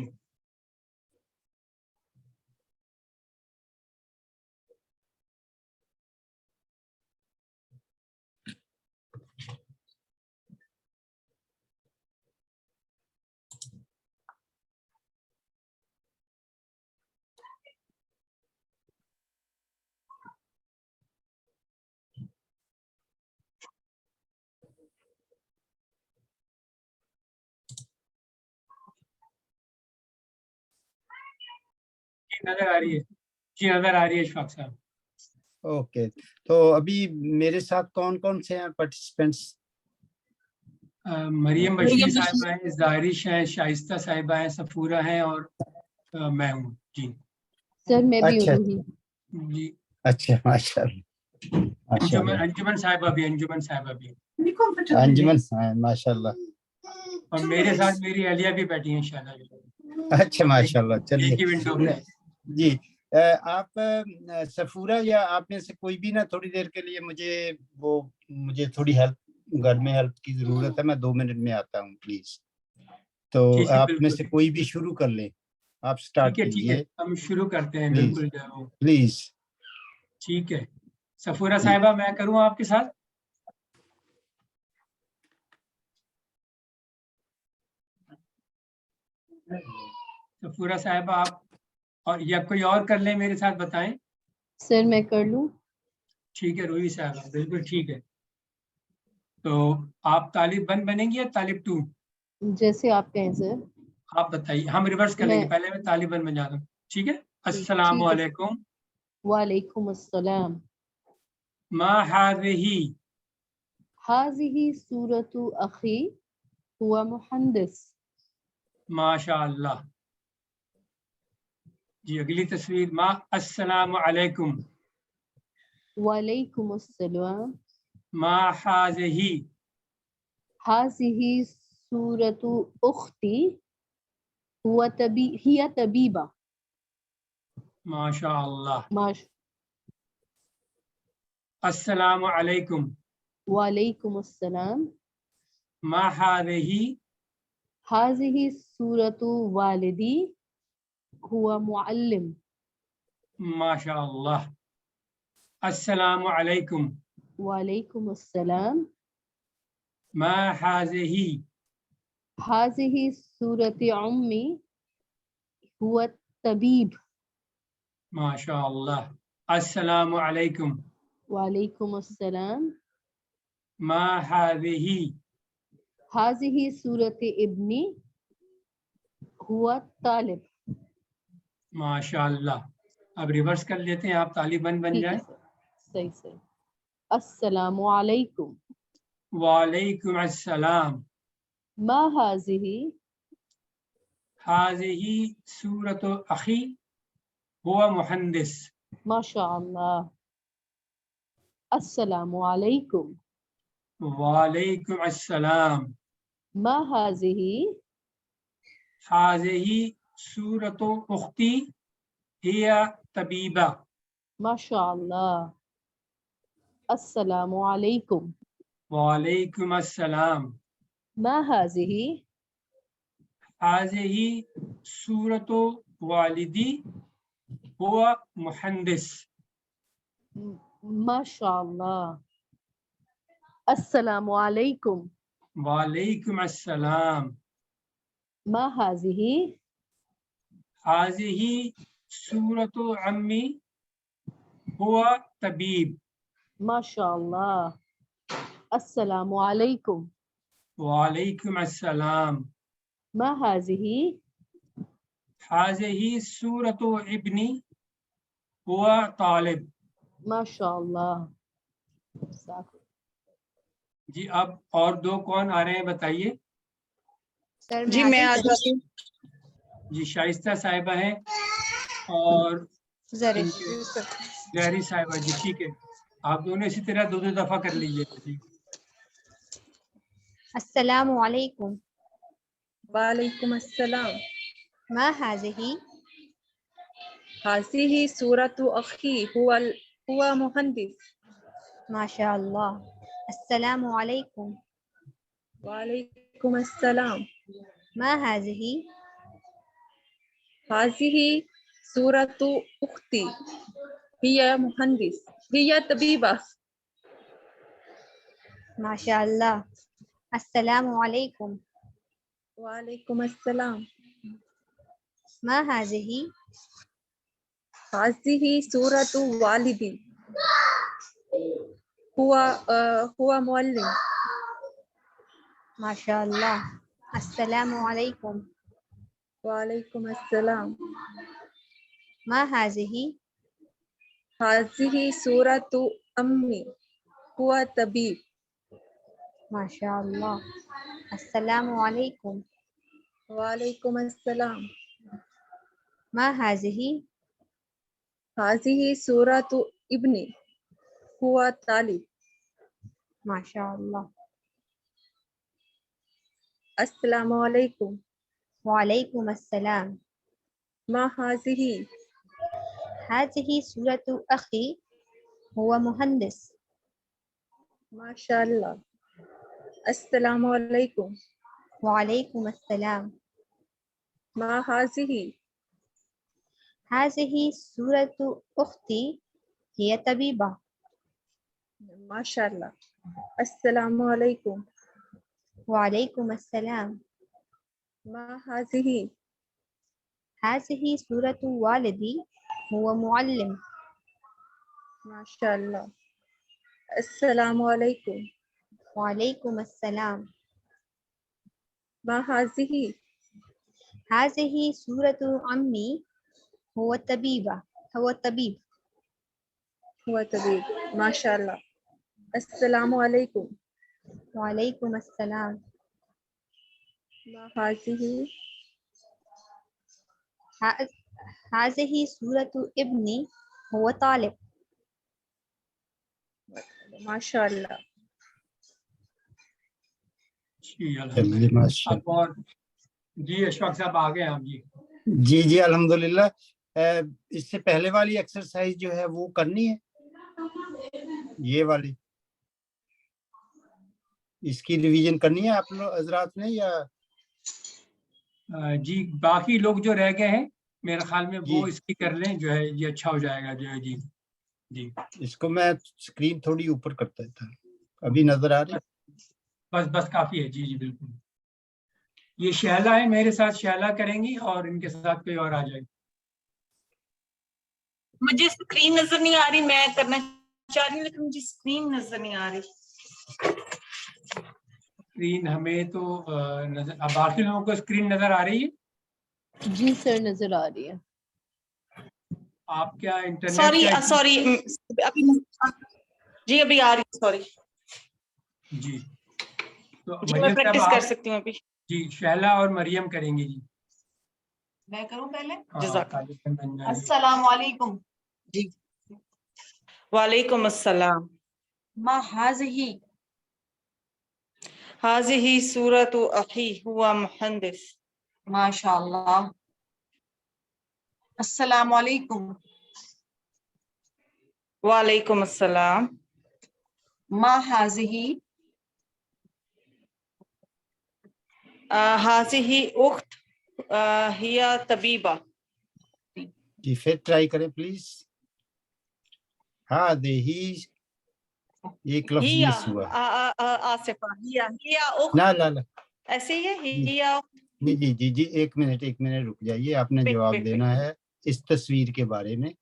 نظر آ رہی ہے, جی نظر آ رہی ہے اشفاق صاحب. اوکے, تو ابھی میرے ساتھ کون کون سے ہیں پارٹیسپینٹس؟ مریم بشیر صاحبہ ہیں, زارش ہیں, شائستہ صاحبہ ہیں, سفورہ ہیں اور میں ہوں. جی سر میں بھی اچھا ہوں. جی اچھا, ماشاء اللہ انجمن صاحبہ بھی, انجمن صاحبہ بھی, انجمن, ماشاء اللہ. اور میرے ساتھ میری اہلیہ بھی بیٹھی ہیں انشاءاللہ. اچھا ماشاء اللہ. چلیے ایک ہی ونڈو پہ. جی, آپ سفورہ یا آپ میں سے کوئی بھی نا تھوڑی دیر کے لیے مجھے تھوڑی ہیلپ, گھر میں ہیلپ کی ضرورت ہے, میں 2 منٹ میں آتا ہوں پلیز. تو جی جی آپ میں بالکل, سے کوئی بھی شروع کر لیں, آپ سٹارٹ ٹھیک ہے کیجئے ہم شروع کرتے ہیں. پلیز بالکل پلیز. ٹھیک ہے. سفورہ صاحبہ میں کروں آپ کے ساتھ؟ سفورہ صاحبہ آپ اور یا کوئی اور کر لیں میرے ساتھ, بتائیں. سر میں کر لوں. ٹھیک ہے روحی صاحبہ, بالکل ٹھیک ہے. تو آپ طالب 1 بنیں گی یا طالب 2؟ جیسے آپ کہیں سر. آپ بتائیے, ہم ریورس کر لیں گے, پہلے میں طالب 1 بن جاتا ہوں. ٹھیک ہے. السلام علیکم. وعلیکم السلام. ما هذه هذه سورة أخي هو مهندس. ماشاء اللہ. جی اگلی تصویر. السلام علیکم. وعلیکم السلام. ما هذه هذه سورة أختي هي طبيبة. ماشاء اللہ. السلام علیکم. وعلیکم السلام. ما هذه سورة والدي هو معلم. ماشاء اللہ. السلام علیکم. وعلیکم السلام. ما हाज़िही हाज़िही सूरत उम्मी हुआ तबीब। माशाअल्लाह। अस्सलामु अलैकुम। वालेकुम अस्सलाम। मा हाज़िही हाज़िही सूरत इब्नी हुआ तालिब। माशाअल्लाह। अब रिवर्स कर लेते हैं, आप तालिबन बन ठीक है जाए। सर, सही सही। अस्सलामु अलैकुम। वालेकुम अस्सलाम। मा हाज़िही हाज़िही सूरत अखी हुआ मुहंदिस। माशाअल्लाह। अस्सलामु अलैकुम। वालेकुम अस्सलाम। मा हाज़िही हाज़िही सूरत उख्ती हिया तबीबा। माशाअल्लाह। अस्सलामु अलैकुम। वालेकुम अस्सलाम। मा हाज़िही हाज़िही सूरत वालिदी हुआ मुहंदिस। माशाअल्लाह। अस्सलामु अलैकुम। वालेकुम अस्सलाम। मा हाज़िही हाज़िही सूरत अम्मी हुआ तबीब। माशाअल्लाह। अस्सलामु अलैकुम। वालेकुम अस्सलाम। मा हाज़िही हाज़िही सूरत इब्नी हुआ तालिब। माशाअल्लाह। जी, अब और दो कौन आ रहे हैं बताइए। सर जी मैं आ जाती हूँ। जी, शाइस्ता साहिबा हैं और जरिश। जहरी साहिबा। जी ठीक है, आप दोनों इसी तरह दो दो दफा कर लीजिए। जी अस्सलामु अलैकुम। वालेकुम अस्सलाम। मा हाज़िही हाज़िही सूरतु अखी हुआ मुहंदिस। माशाअल्लाह। अस्सलामु अलैकुम। वालेकुम अस्सलाम। मा हाज़िही हाज़िही सूरतु उख्ती हिया मुहंदिस हिया तबीबा। माशाअल्लाह। अस्सलामु अलैकुम। वालेकुम अस्सलाम। मा हाज़िही हाज़िही सूरतु वालिदी हुआ मुअल्लिम। माशाअल्लाह। अस्सलामु अलैकुम। वालेकुम अस्सलाम। मा हाज़िही हाज़िही सूरतु अम्मी हुआ तबीब। माशाअल्लाह। अस्सलामु अलैकुम। वालेकुम अस्सलाम। मा हाज़िही हाज़िही सूरतु इब्नी हुआ तालिब। माशाअल्लाह। अस्सलामु अलैकुम। वालेकुम अस्सलाम। मा हाज़िही हाज़िही सूरतु अखी हुआ मुहंदिस। माशाअल्लाह। अस्सलामु अलैकुम। वालेकुम अस्सलाम। मा हाज़िही हाज़िही सूरतु उख्ती हिया तबीबा। माशाअल्लाह। अस्सलामु अलैकुम। वालेकुम अस्सलाम। मा हाज़िही हाज़िही सूरतु वालिदी हुआ मुअल्लिम। माशाअल्लाह। अस्सलामु अलैकुम। वालेकुम अस्सलाम। मा हाज़िही हाज़िही सूरतु अम्मी हुआ तबीब। हुआ तबीब। माशाअल्लाह। अस्सलामु अलैकुम। वालेकुम अस्सलाम। मा हाज़िही हाज़िही सूरतु इब्नी हुआ तालिब। माशाअल्लाह। जी चलिए अल्हम्दुलिल्लाह। माशा अब और जी अशफाक साहब आ गए आप। जी जी जी अल्हम्दुलिल्लाह। इससे पहले वाली एक्सरसाइज जो है वो करनी है, ये वाली इसकी रिवीजन करनी है आप लोग हजरात ने, या जी बाकी लोग जो रह गए हैं मेरे ख्याल में जी वो इसकी कर लें, जो है ये अच्छा हो जाएगा जो है। जी जी इसको मैं स्क्रीन थोड़ी ऊपर करता था, अभी नजर आ रही। बस काफी है। जी जी बिल्कुल। ये शैला है, मेरे साथ शैला करेंगी और इनके साथ कोई और आ जाएगी। मुझे स्क्रीन नजर नहीं आ रही, मैं करना चाह रही हूँ लेकिन मुझे स्क्रीन नजर नहीं आ रही। स्क्रीन हमें तो नजर, अब बाकी लोगों को स्क्रीन नजर आ रही है? जी सर नजर आ रही है। आप क्या इंटरनेट सॉरी का सॉरी अभी जी अभी आ रही है, सॉरी जी। तो जी मैं मरियम साहब प्रैक्टिस कर आप, सकती हूँ अभी। जी शैला और मरियम करेंगी जी। मैं करूँ पहले? हाँ, जज़ाक तालिबान बन जाएंगे। अस्सलाम वालेकुम। जी वालेकुम अस्सलाम। मा हाज़िही हाज़िही सूरतु अखी हुआ मुहंदिस। माशाअल्लाह। अस्सलाम वालेकुम। वालेकुम अस्सलाम। मा हाज़िही हाज़िही उख्त हिया तबीबा। जी फिर ट्राई करें प्लीज। हाँ देही एक लफ्ज हिया मिस हुआ है। आसिफा हिया उख्त ना ला ला ऐसे ही है जी हिया जी जी जी जी एक मिनट रुक जाइए, आपने जवाब पिक। देना है इस तस्वीर के बारे में।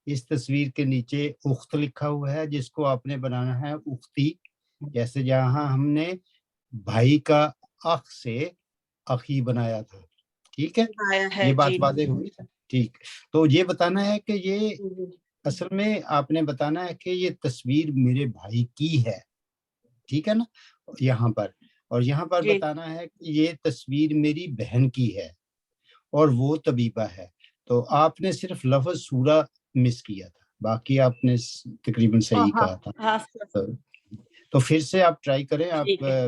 इस तस्वीर के नीचे उख्त लिखा हुआ है, जिसको आपने बनाना है उख्ती। जैसे जहाँ हमने भाई का अख से अखी बनाया था, ठीक है, आया है ये बात जी। वादे हुई। ठीक, तो ये बताना है कि ये असल में आपने बताना है कि ये तस्वीर मेरे भाई की है, ठीक है ना, यहाँ पर। और यहाँ पर जी बताना है कि ये तस्वीर मेरी बहन की है और वो तबीबा है। तो आपने सिर्फ लफ्ज सूरा मिस किया था, बाकी आपने तकरीबन सही हाँ कहा था। हाँ तो फिर से आप ट्राई करें। आप ठीक है।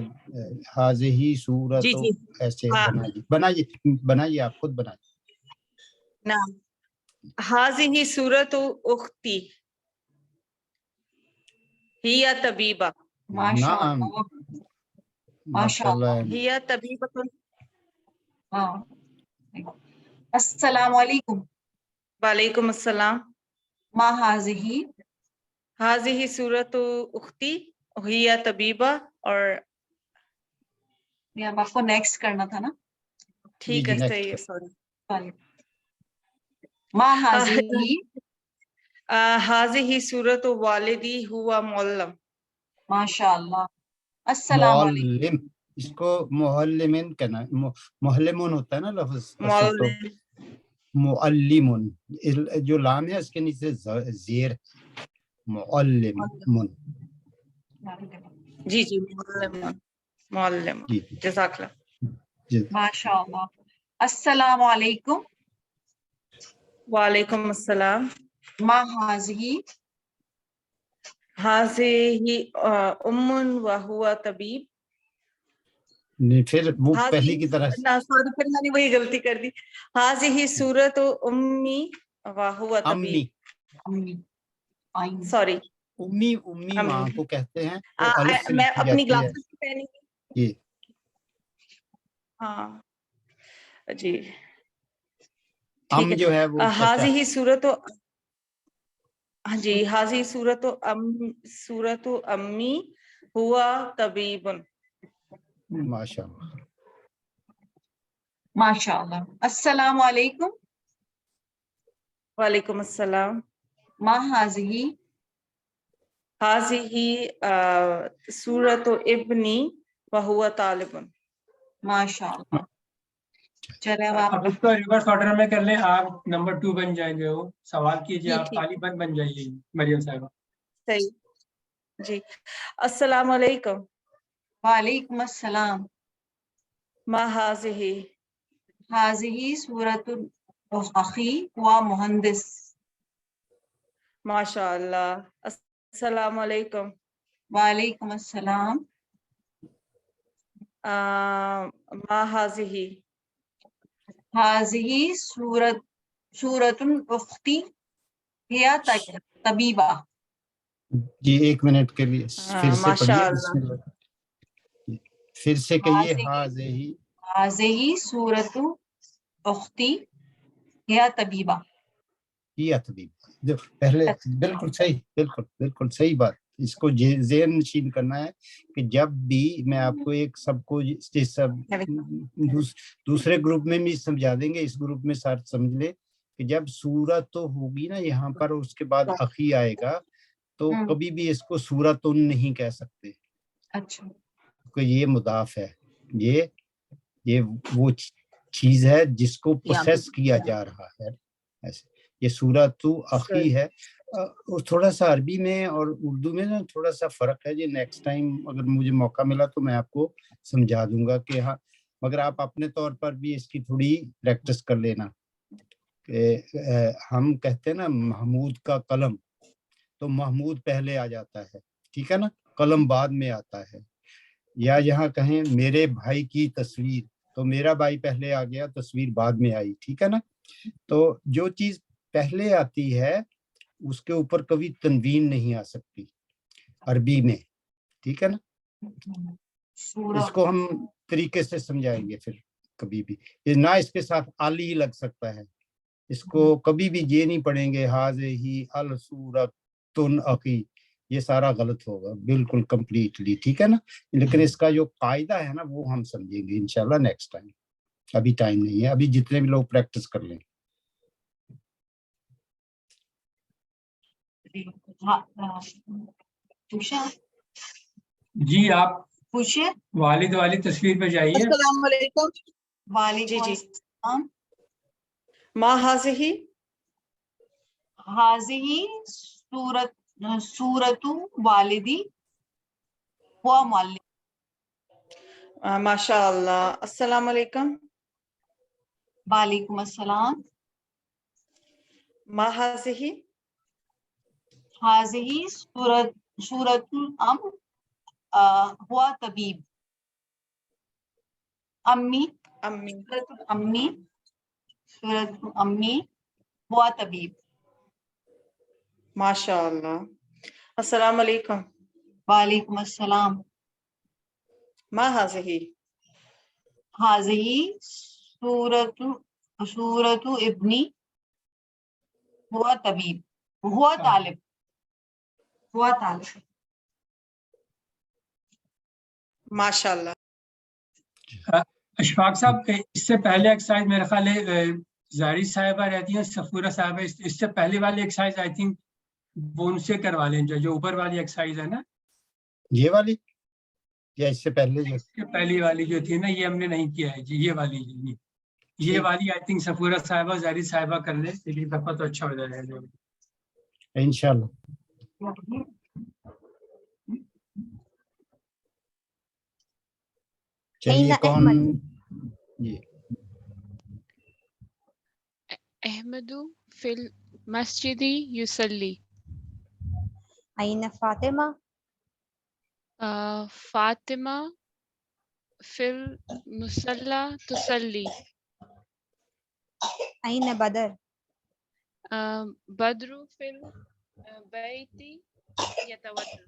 हाज़िही सूरत जी जी ऐसे हाँ बनाइए आप खुद बनाइए। ना हाज़िही सूरतु उख्ती हिया तबीबा। नाम माशाअल्लाह माशाल्लाह। हिया तबीबा। हाँ अस्सलाम वालेकुम। वालेकुम अस्सलाम। मा हाज़िही हाज़िही सूरतु उख्ती हिया तबीबा। और ये अब आपको नेक्स्ट करना था ना? जी ठीक जी है नेक्स्ट सही है, सॉरी। मा हाज़िही हाज़िही सूरतु वालिदी हुआ मुअल्लम। माशाअल्लाह। अस्सलाम वालेकुम। मुअल्लिम, इसको मुअल्लिमिन कहना है। मुअल्लिमुन होता है ना लफ्ज असल तो मुअल्लिम मुअल्लिमुन, जो लाम है उसके नीचे जेर मुअल्लिमुन। जी जी मुअल्लिम मुअल्लिम। जी जज़ाकल्लाह। जी माशाअल्लाह। अस्सलाम वालेकुम। वालेकुम अस्सलाम। मा हाज़िही हाज़िही उम्मुन व हुआ तबीब। नहीं, फिर वो हाज़िही पहली की तरह ना सॉरी, फिर मैंने वही गलती कर दी। हाज़िही सूरतु उम्मी व हुआ अम्मी। तबीब। अम्मी सॉरी उम्मी उम्मी माँ अम्मी। को कहते हैं, वो अलिफ से मैं लिखी अपनी जाती है। ग्लासेस पहनी। ये हाँ जी ठीक अम जो है वो है। चचा। हाज़िही सूरतु हाँ जी हाज़िही सूरतु अम्मी हुआ तबीबुन। माशाल्लाह। माशाअल्लाह। अस्सलाम वालेकुम। वालेकुम अस्सलाम। मा हाज़िही हाज़िही सूरतु इब्नी व हुआ तालिबुन। माशाअल्लाह। चले अब अब आप इसको रिवर्स ऑर्डर में कर लें, आप नंबर 2 बन जाएंगे। वो सवाल कीजिए, जी आप ठीक तालिबान बन जाइए मरियम साहब। सही जी। अस्सलाम वालेकुम। वालेकुम अस्सलाम। मा हाज़िही हाज़िही सूरतु अखी व मुहंदिस। माशाअल्लाह। अस्सलाम वालेकुम। वालेकुम अस्सलाम। मा हाज़िही हाज़िही सूरतुन उख्ती हिया तबीबा। जी एक मिनट के लिए फिर से पढ़िए माशाअल्लाह। बिस्मिल्लाह। फिर से कहिए। हाज़िही हाज़िही सूरतु उख्ती हिया तबीबा। हिया तबीब। जो पहले बिल्कुल सही, बिल्कुल बिल्कुल सही बात। इसको ज़हन नशीन करना है कि जब भी मैं आपको एक सबको सब दूसरे ग्रुप में भी समझा देंगे, इस ग्रुप में साथ समझ ले कि जब सूरत तो होगी ना यहाँ पर, उसके बाद अखी आएगा, तो कभी भी इसको सूरतुन नहीं कह सकते। अच्छा, तो ये मुदाफ है, ये वो चीज है जिसको प्रोसेस किया जा रहा है। ऐसे ये सूरतु अखी है। और थोड़ा सा अरबी में और उर्दू में ना थोड़ा सा फर्क है। ये नेक्स्ट टाइम अगर मुझे मौका मिला तो मैं आपको समझा दूंगा कि हाँ, मगर आप अपने तौर पर भी इसकी थोड़ी प्रैक्टिस कर लेना। हम कहते हैं ना महमूद का कलम, तो महमूद पहले आ जाता है, ठीक है ना, कलम बाद में आता है। या यहाँ कहें मेरे भाई की तस्वीर, तो मेरा भाई पहले आ गया, तस्वीर बाद में आई, ठीक है ना। तो जो चीज पहले आती है उसके ऊपर कभी तनवीन नहीं आ सकती अरबी में, ठीक है ना। इसको हम तरीके से समझाएंगे फिर कभी भी। ये ना इसके साथ आली लग सकता है, इसको कभी भी ये नहीं पढ़ेंगे हाज़े ही अल सूरतुन अखी, ये सारा गलत होगा बिल्कुल कंप्लीटली, ठीक है ना। लेकिन इसका जो कायदा है ना वो हम समझेंगे इंशाल्लाह नेक्स्ट टाइम। अभी टाइम नहीं है, अभी जितने भी लोग प्रैक्टिस कर लें। जी आप पूछिए। वालिद वाली तस्वीर पे जाइए। अस्सलाम वालेकुम। वालेकुम अस्सलाम। मा हाज़िही, हाज़िही सूरतु वालिदी व मुअल्लिम। माशाअल्लाह। अस्सलाम वालेकुम। वालेकुम अस्सलाम। मा हाज़िही, हाज़िही सूरतुल हुआ तबीब। अम्मी, अम्मी सूरतुल अम्मी हुआ तबीब। माशाअल्लाह। अस्सलाम वालेकुम। वालेकुम अस्सलाम। मा हाज़िही, हाज़िही सूरतु इब्नी हुआ तबीब, हुआ तालिब, हुआ तालिब। माशाअल्लाह। अशफाक साहब, इससे पहले एक्सरसाइज मेरे ख्याल है जारी साहिबा रहती है, सफूरा साहिबा, इससे पहले वाली एक्सरसाइज आई थिंक वो उनसे करवा लें, जो ऊपर वाली एक्सरसाइज है ना, ये वाली या इससे पहले जो इससे पहली वाली जो थी ना, ये हमने नहीं किया है जी। ये वाली जी, ये वाली आई थिंक सफूरा साहिबा जारी साहिबा कर ले, एक दफा तो अच्छा हो जाएगा इंशाल्लाह। चलिए कौन ये अहमदु फिल मस्जिदी युसल्ली। अय्न फातिमा, फातिमा फिल मुसल्ला तुसल्ली। अय्न बदर, बद्रु फिल बैती यतवद्दा।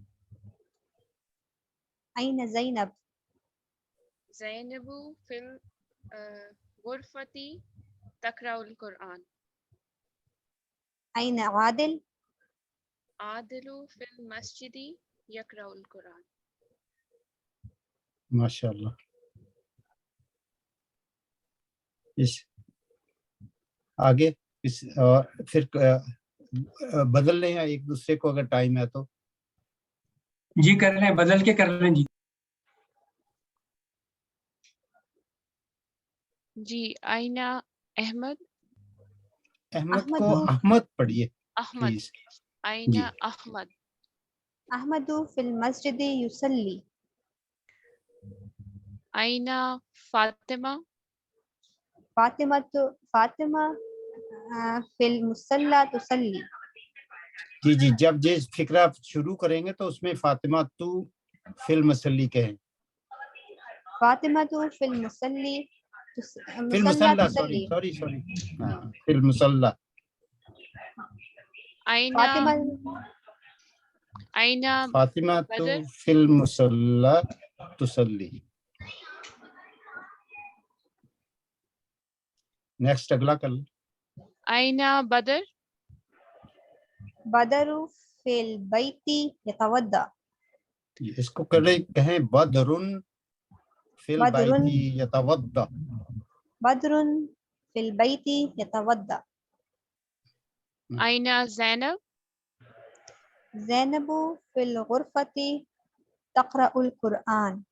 अय्न ज़ैनब, ज़ैनबु फिल गुरफती तक़राउल कुरआन। अय्न आदिल, आदिलु फिल मस्जिदी यक़राउल कुरआन। माशाल्लाह। इस आगे इस फिर बदल लें एक दूसरे को अगर टाइम है तो। जी कर लें, बदल के कर लें जी। जी आइना अहमद, अहमद को अहमद पढ़िए अहमद, प्लीज। आइना अहमद। अहमदु फिल मस्जिदी युसल्ली, आइना फातिमा, फातिमा फिल मुसल्ला तुसल्ली। जी जी, जब ये फिक्रा शुरू करेंगे तो उसमें फातिमा तू फिल मसल्ली कहें। फातिमा तु फिल मुसल्ली, फिल मुसल्ला, सॉरी हाँ, फिल मुसल्ला। आइना फातिमा तू फिल मुसल्ला तुसल्ली। नेक्स्ट अगला कर। आइना बदर, बदरु फिल बैती यतवद्दा। इसको कहें बदरुन फिल बदरुन बैती यतवद्दा। बदरुन फिल बैती यतवद्दा। आइना ज़ैनब ज़ैनबु फिल गुरफती तक़रउल कुरआन।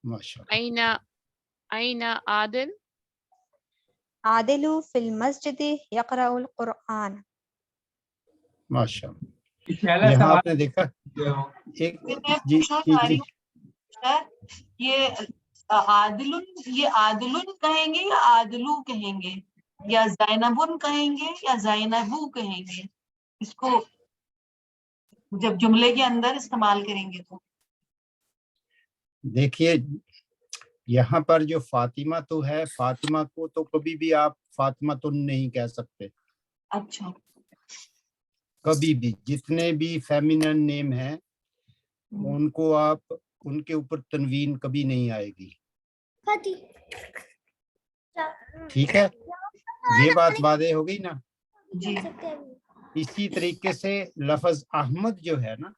माशाअल्लाह। आइना आइना आदिल आदिलु फिल मस्जिद यक़रउल कुरआन। माशाअल्लाह। पहला यहाँ सवाल आपने देखा एक मैं जी पूछना जी चाह रही जी हूँ सर, ये आदिलुन, ये आदिलुन कहेंगे या आदिलू कहेंगे, या ज़ैनबुन कहेंगे या ज़ैनबू कहेंगे, इसको जब जुमले के अंदर इस्तेमाल करेंगे तो? देखिए यहाँ पर जो फातिमा तो है, फातिमा को तो कभी भी आप फातिमा तो नहीं कह सकते। अच्छा। कभी भी जितने भी फेमिनिन नेम हैं उनको आप उनके ऊपर तनवीन कभी नहीं आएगी। ठीक है, ये बात वादे हो गई ना। जी। इसी तरीके से लफ्ज अहमद जो है ना,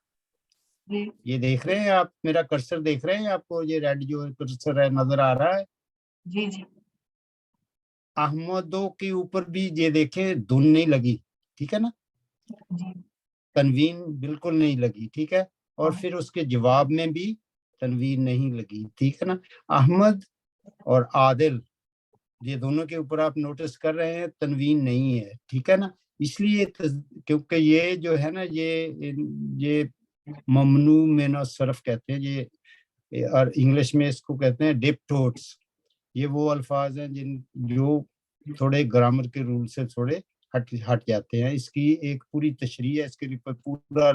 जी ये देख रहे हैं आप, मेरा कर्सर देख रहे हैं, आपको ये रेड जो कर्सर है नजर आ रहा है। जी जी। अहमदों के ऊपर भी ये देखें धुन नहीं लगी, ठीक है ना, जी तनवीन बिल्कुल नहीं लगी, ठीक है। और हाँ। फिर उसके जवाब में भी तनवीन नहीं लगी, ठीक है ना। अहमद और आदिल ये दोनों के ऊपर आप नोटिस कर रहे हैं तनवीन नहीं है, ठीक है ना। इसलिए क्योंकि ये जो है ना ये ममनू में ना सरफ कहते हैं ये, और इंग्लिश में इसको कहते हैं डिप्टोट्स। ये वो अल्फाज हैं जो थोड़े ग्रामर के रूल से थोड़े हट जाते हैं। इसकी एक पूरी तशरीह है, इसके लिए पूरा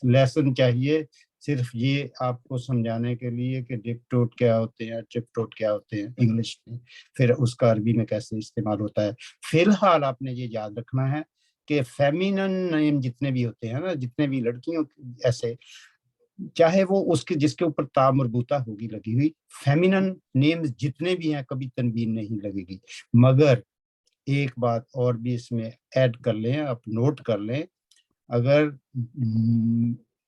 लेसन चाहिए सिर्फ ये आपको समझाने के लिए कि डिप्टोट क्या होते हैं, ट्रिप्टोट क्या होते हैं इंग्लिश में, फिर उसका अरबी में कैसे इस्तेमाल होता है। फिलहाल आपने ये याद रखना है कि फेमिनिन नेम जितने भी होते हैं ना, जितने भी लड़कियों ऐसे, चाहे वो उसके जिसके ऊपर ता मरबूता होगी लगी हुई, फेमिनिन नेम्स जितने भी हैं कभी तनवीन नहीं लगेगी। मगर एक बात और भी इसमें ऐड कर लें, आप नोट कर लें, अगर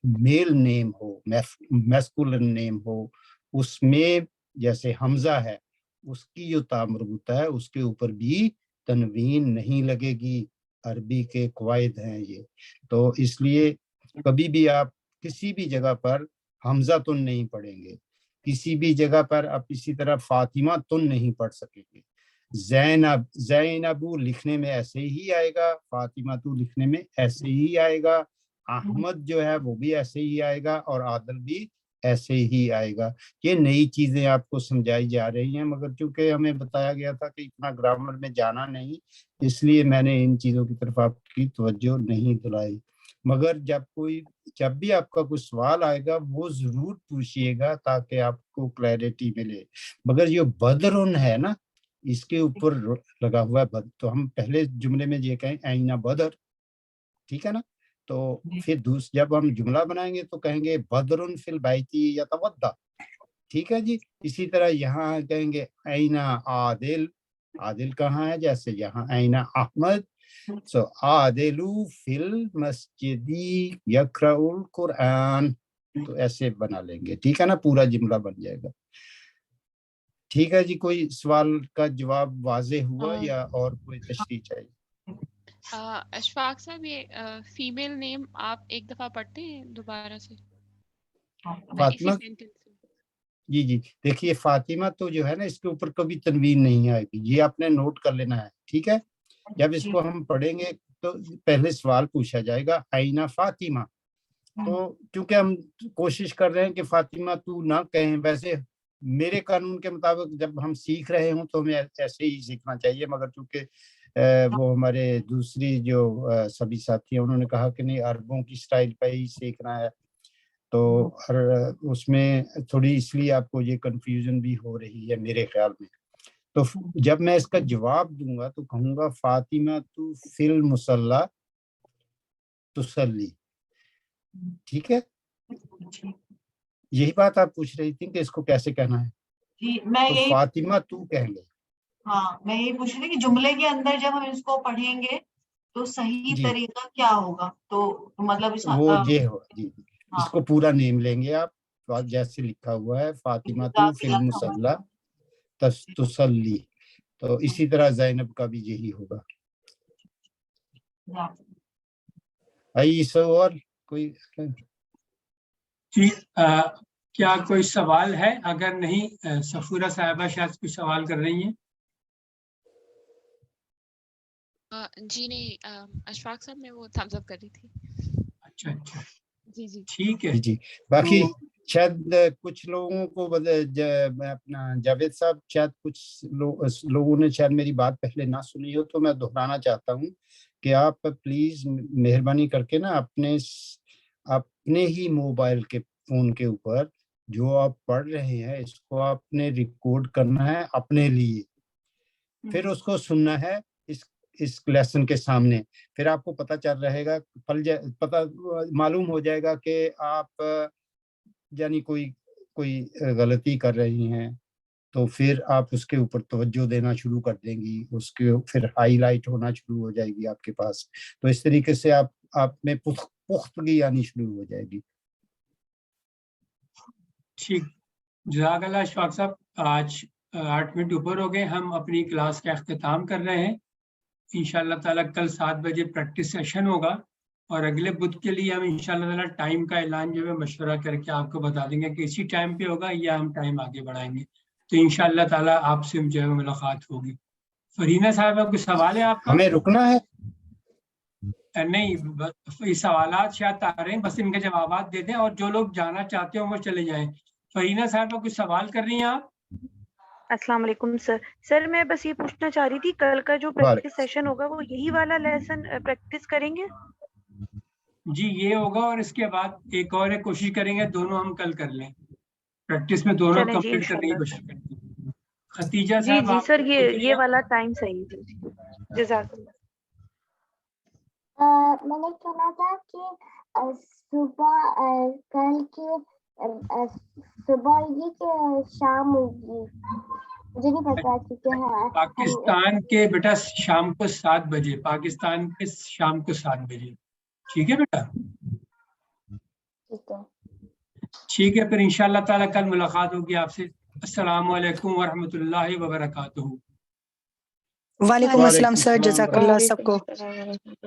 मेल नेम हो, मैस्कुलिन नेम हो, उसमें जैसे हमजा है, उसकी जो ता मरबूता है उसके ऊपर भी तनवीन नहीं लगेगी। अरबी के कवायद हैं ये, तो इसलिए कभी भी आप किसी भी जगह पर हमजा तुन नहीं पढ़ेंगे, किसी भी जगह पर आप इसी तरह फातिमा तुन नहीं पढ़ सकेंगे। ज़ैनब, ज़ैनबू लिखने में ऐसे ही आएगा, फातिमा तू लिखने में ऐसे ही आएगा, अहमद जो है वो भी ऐसे ही आएगा और आदिल भी ऐसे ही आएगा। ये नई चीजें आपको समझाई जा रही हैं, मगर चूंकि हमें बताया गया था कि इतना ग्रामर में जाना नहीं, इसलिए मैंने इन चीजों की तरफ आपकी तवज्जो नहीं दिलाई। मगर जब भी आपका कोई सवाल आएगा वो जरूर पूछिएगा ताकि आपको क्लैरिटी मिले। मगर ये बदरुन है ना, इसके ऊपर लगा हुआ है बद, तो हम पहले जुमले में ये कहें आईना बदर, ठीक है ना। तो फिर जब हम जुमला बनाएंगे तो कहेंगे बदरुन फिल बैती यतवद्दा, ठीक है जी। इसी तरह यहाँ कहेंगे आईना आदिल, आदिल कहाँ है, जैसे यहाँ आईना अहमद, सो आदिलू फिल मस्जिदी यक़रउल कुरआन, तो ऐसे बना लेंगे, ठीक है ना, पूरा जुमला बन जाएगा। ठीक है जी, कोई सवाल का जवाब वाज़े हुआ या और कोई तशरीह चाहिए? अशफाक साहब, ये फीमेल नेम आप एक दफा पढ़ते हैं दोबारा से फातिमा जी जी, देखिए फातिमा तो जो है ना इसके ऊपर कभी तनवीन नहीं आएगी, ये आपने नोट कर लेना है, ठीक है। जब इसको हम पढ़ेंगे तो पहले सवाल पूछा जाएगा आईना फातिमा, तो क्योंकि हम कोशिश कर रहे हैं कि फातिमा तू ना कहें, वैसे मेरे कानून के मुताबिक जब हम सीख रहे हों तो हमें ऐसे ही सीखना चाहिए, मगर चूंकि वो हमारे दूसरी जो सभी साथी हैं उन्होंने कहा कि नहीं अरबों की स्टाइल पे ही सीखना है, तो उसमें थोड़ी इसलिए आपको ये कंफ्यूजन भी हो रही है मेरे ख्याल में। तो जब मैं इसका जवाब दूंगा तो कहूंगा फातिमा तू फिल मुसल्ला तुसल्ली, ठीक है। यही बात आप पूछ रही थी कि इसको कैसे कहना है जी, मैं तो यही फातिमा तू कहेंगे। हाँ, मैं यही पूछ रही थी कि जुमले के अंदर जब हम इसको पढ़ेंगे تو صحیح جی طریقہ کیا ہوگا؟ تو مطلب اس وہ یہ ہو جی اس کو پورا نیم لیں گے آپ جیسے لکھا ہوا ہے فاطمہ تو فی المصلی تصلی، تو اسی طرح زینب کا بھی یہی ہوگا. اور کوئی جی کیا کوئی سوال ہے؟ اگر نہیں سفورہ صاحبہ شاید کوئی سوال کر رہی ہیں. جی نہیں اشفاق صاحب میں وہ تھمز اپ کر رہی تھی. اچھا اچھا جی جی ٹھیک ہے. جی باقی شاید کچھ لوگوں کو اپنا جاوید صاحب شاید کچھ لوگوں نے شاید میری بات پہلے نہ سنی ہو، تو میں دہرانا چاہتا ہوں کہ آپ پلیز مہربانی کر کے نا اپنے ہی موبائل کے فون کے اوپر جو آپ پڑھ رہے ہیں اس کو آپ نے ریکارڈ کرنا ہے اپنے لیے، پھر اس کو سننا ہے اس لیسن کے سامنے، پھر آپ کو پتہ چل رہے گا پتہ معلوم ہو جائے گا کہ آپ یعنی کوئی غلطی کر رہی ہیں، تو پھر آپ اس کے اوپر توجہ دینا شروع کر دیں گی، اس کے پھر ہائی لائٹ ہونا شروع ہو جائے گی آپ کے پاس، تو اس طریقے سے آپ میں پختگی آنی شروع ہو جائے گی. ٹھیک، جزاک اللہ اشفاق صاحب. آج 8 منٹ اوپر ہو گئے، ہم اپنی کلاس کا اختتام کر رہے ہیں. انشاءاللہ تعالیٰ کل 7 بجے پریکٹس سیشن ہوگا، اور اگلے بدھ کے لیے ہم انشاءاللہ تعالیٰ ٹائم کا اعلان جو ہے مشورہ کر کے آپ کو بتا دیں گے کہ اسی ٹائم پہ ہوگا یا ہم ٹائم آگے بڑھائیں گے. تو انشاءاللہ تعالیٰ آپ سے جو ہے ملاقات ہوگی. فرینہ صاحبہ کوئی سوال ہے آپ کا؟ ہمیں رکنا ہے؟ نہیں، یہ سوالات شاید آ رہے ہیں، بس ان کے جوابات دے دیں اور جو لوگ جانا چاہتے ہوں وہ چلے جائیں. فرینہ صاحبہ کوئی سوال کر رہی ہیں آپ؟ السلام علیکم سر میں بس یہ پوچھنا چاہ رہی تھی کل کا جو پریکٹس سیشن ہوگا وہ یہی والا لیسن پریکٹس کریں گے؟ جی یہ ہوگا، اور اس کے بعد ایک اور کوشش کریں گے دونوں ہم کل کر لیں، پریکٹس میں دونوں چلیں جی کمپلیٹ کرنے کی کوشش کریں گے. ختیجہ جی صاحب جی آپ سر کو یہ والا ٹائم صحیح ہے. جزاک اللہ. میں نے کہنا تھا کہ صبح کل کے صبح ہوگی کہ شام ہوگی، مجھے نہیں پتا کیونکہ پاکستان کے بیٹا شام کو 7 بجے، پاکستان کے شام کو 7 بجے. ٹھیک ہے بیٹا؟ ٹھیک ہے. ٹھیک ہے، پھر انشاءاللہ تعالیٰ کل ملاقات ہوگی آپ سے. السلام علیکم ورحمۃ اللہ وبرکاتہ. وعلیکم السلام سر، جزاک اللہ سب کو.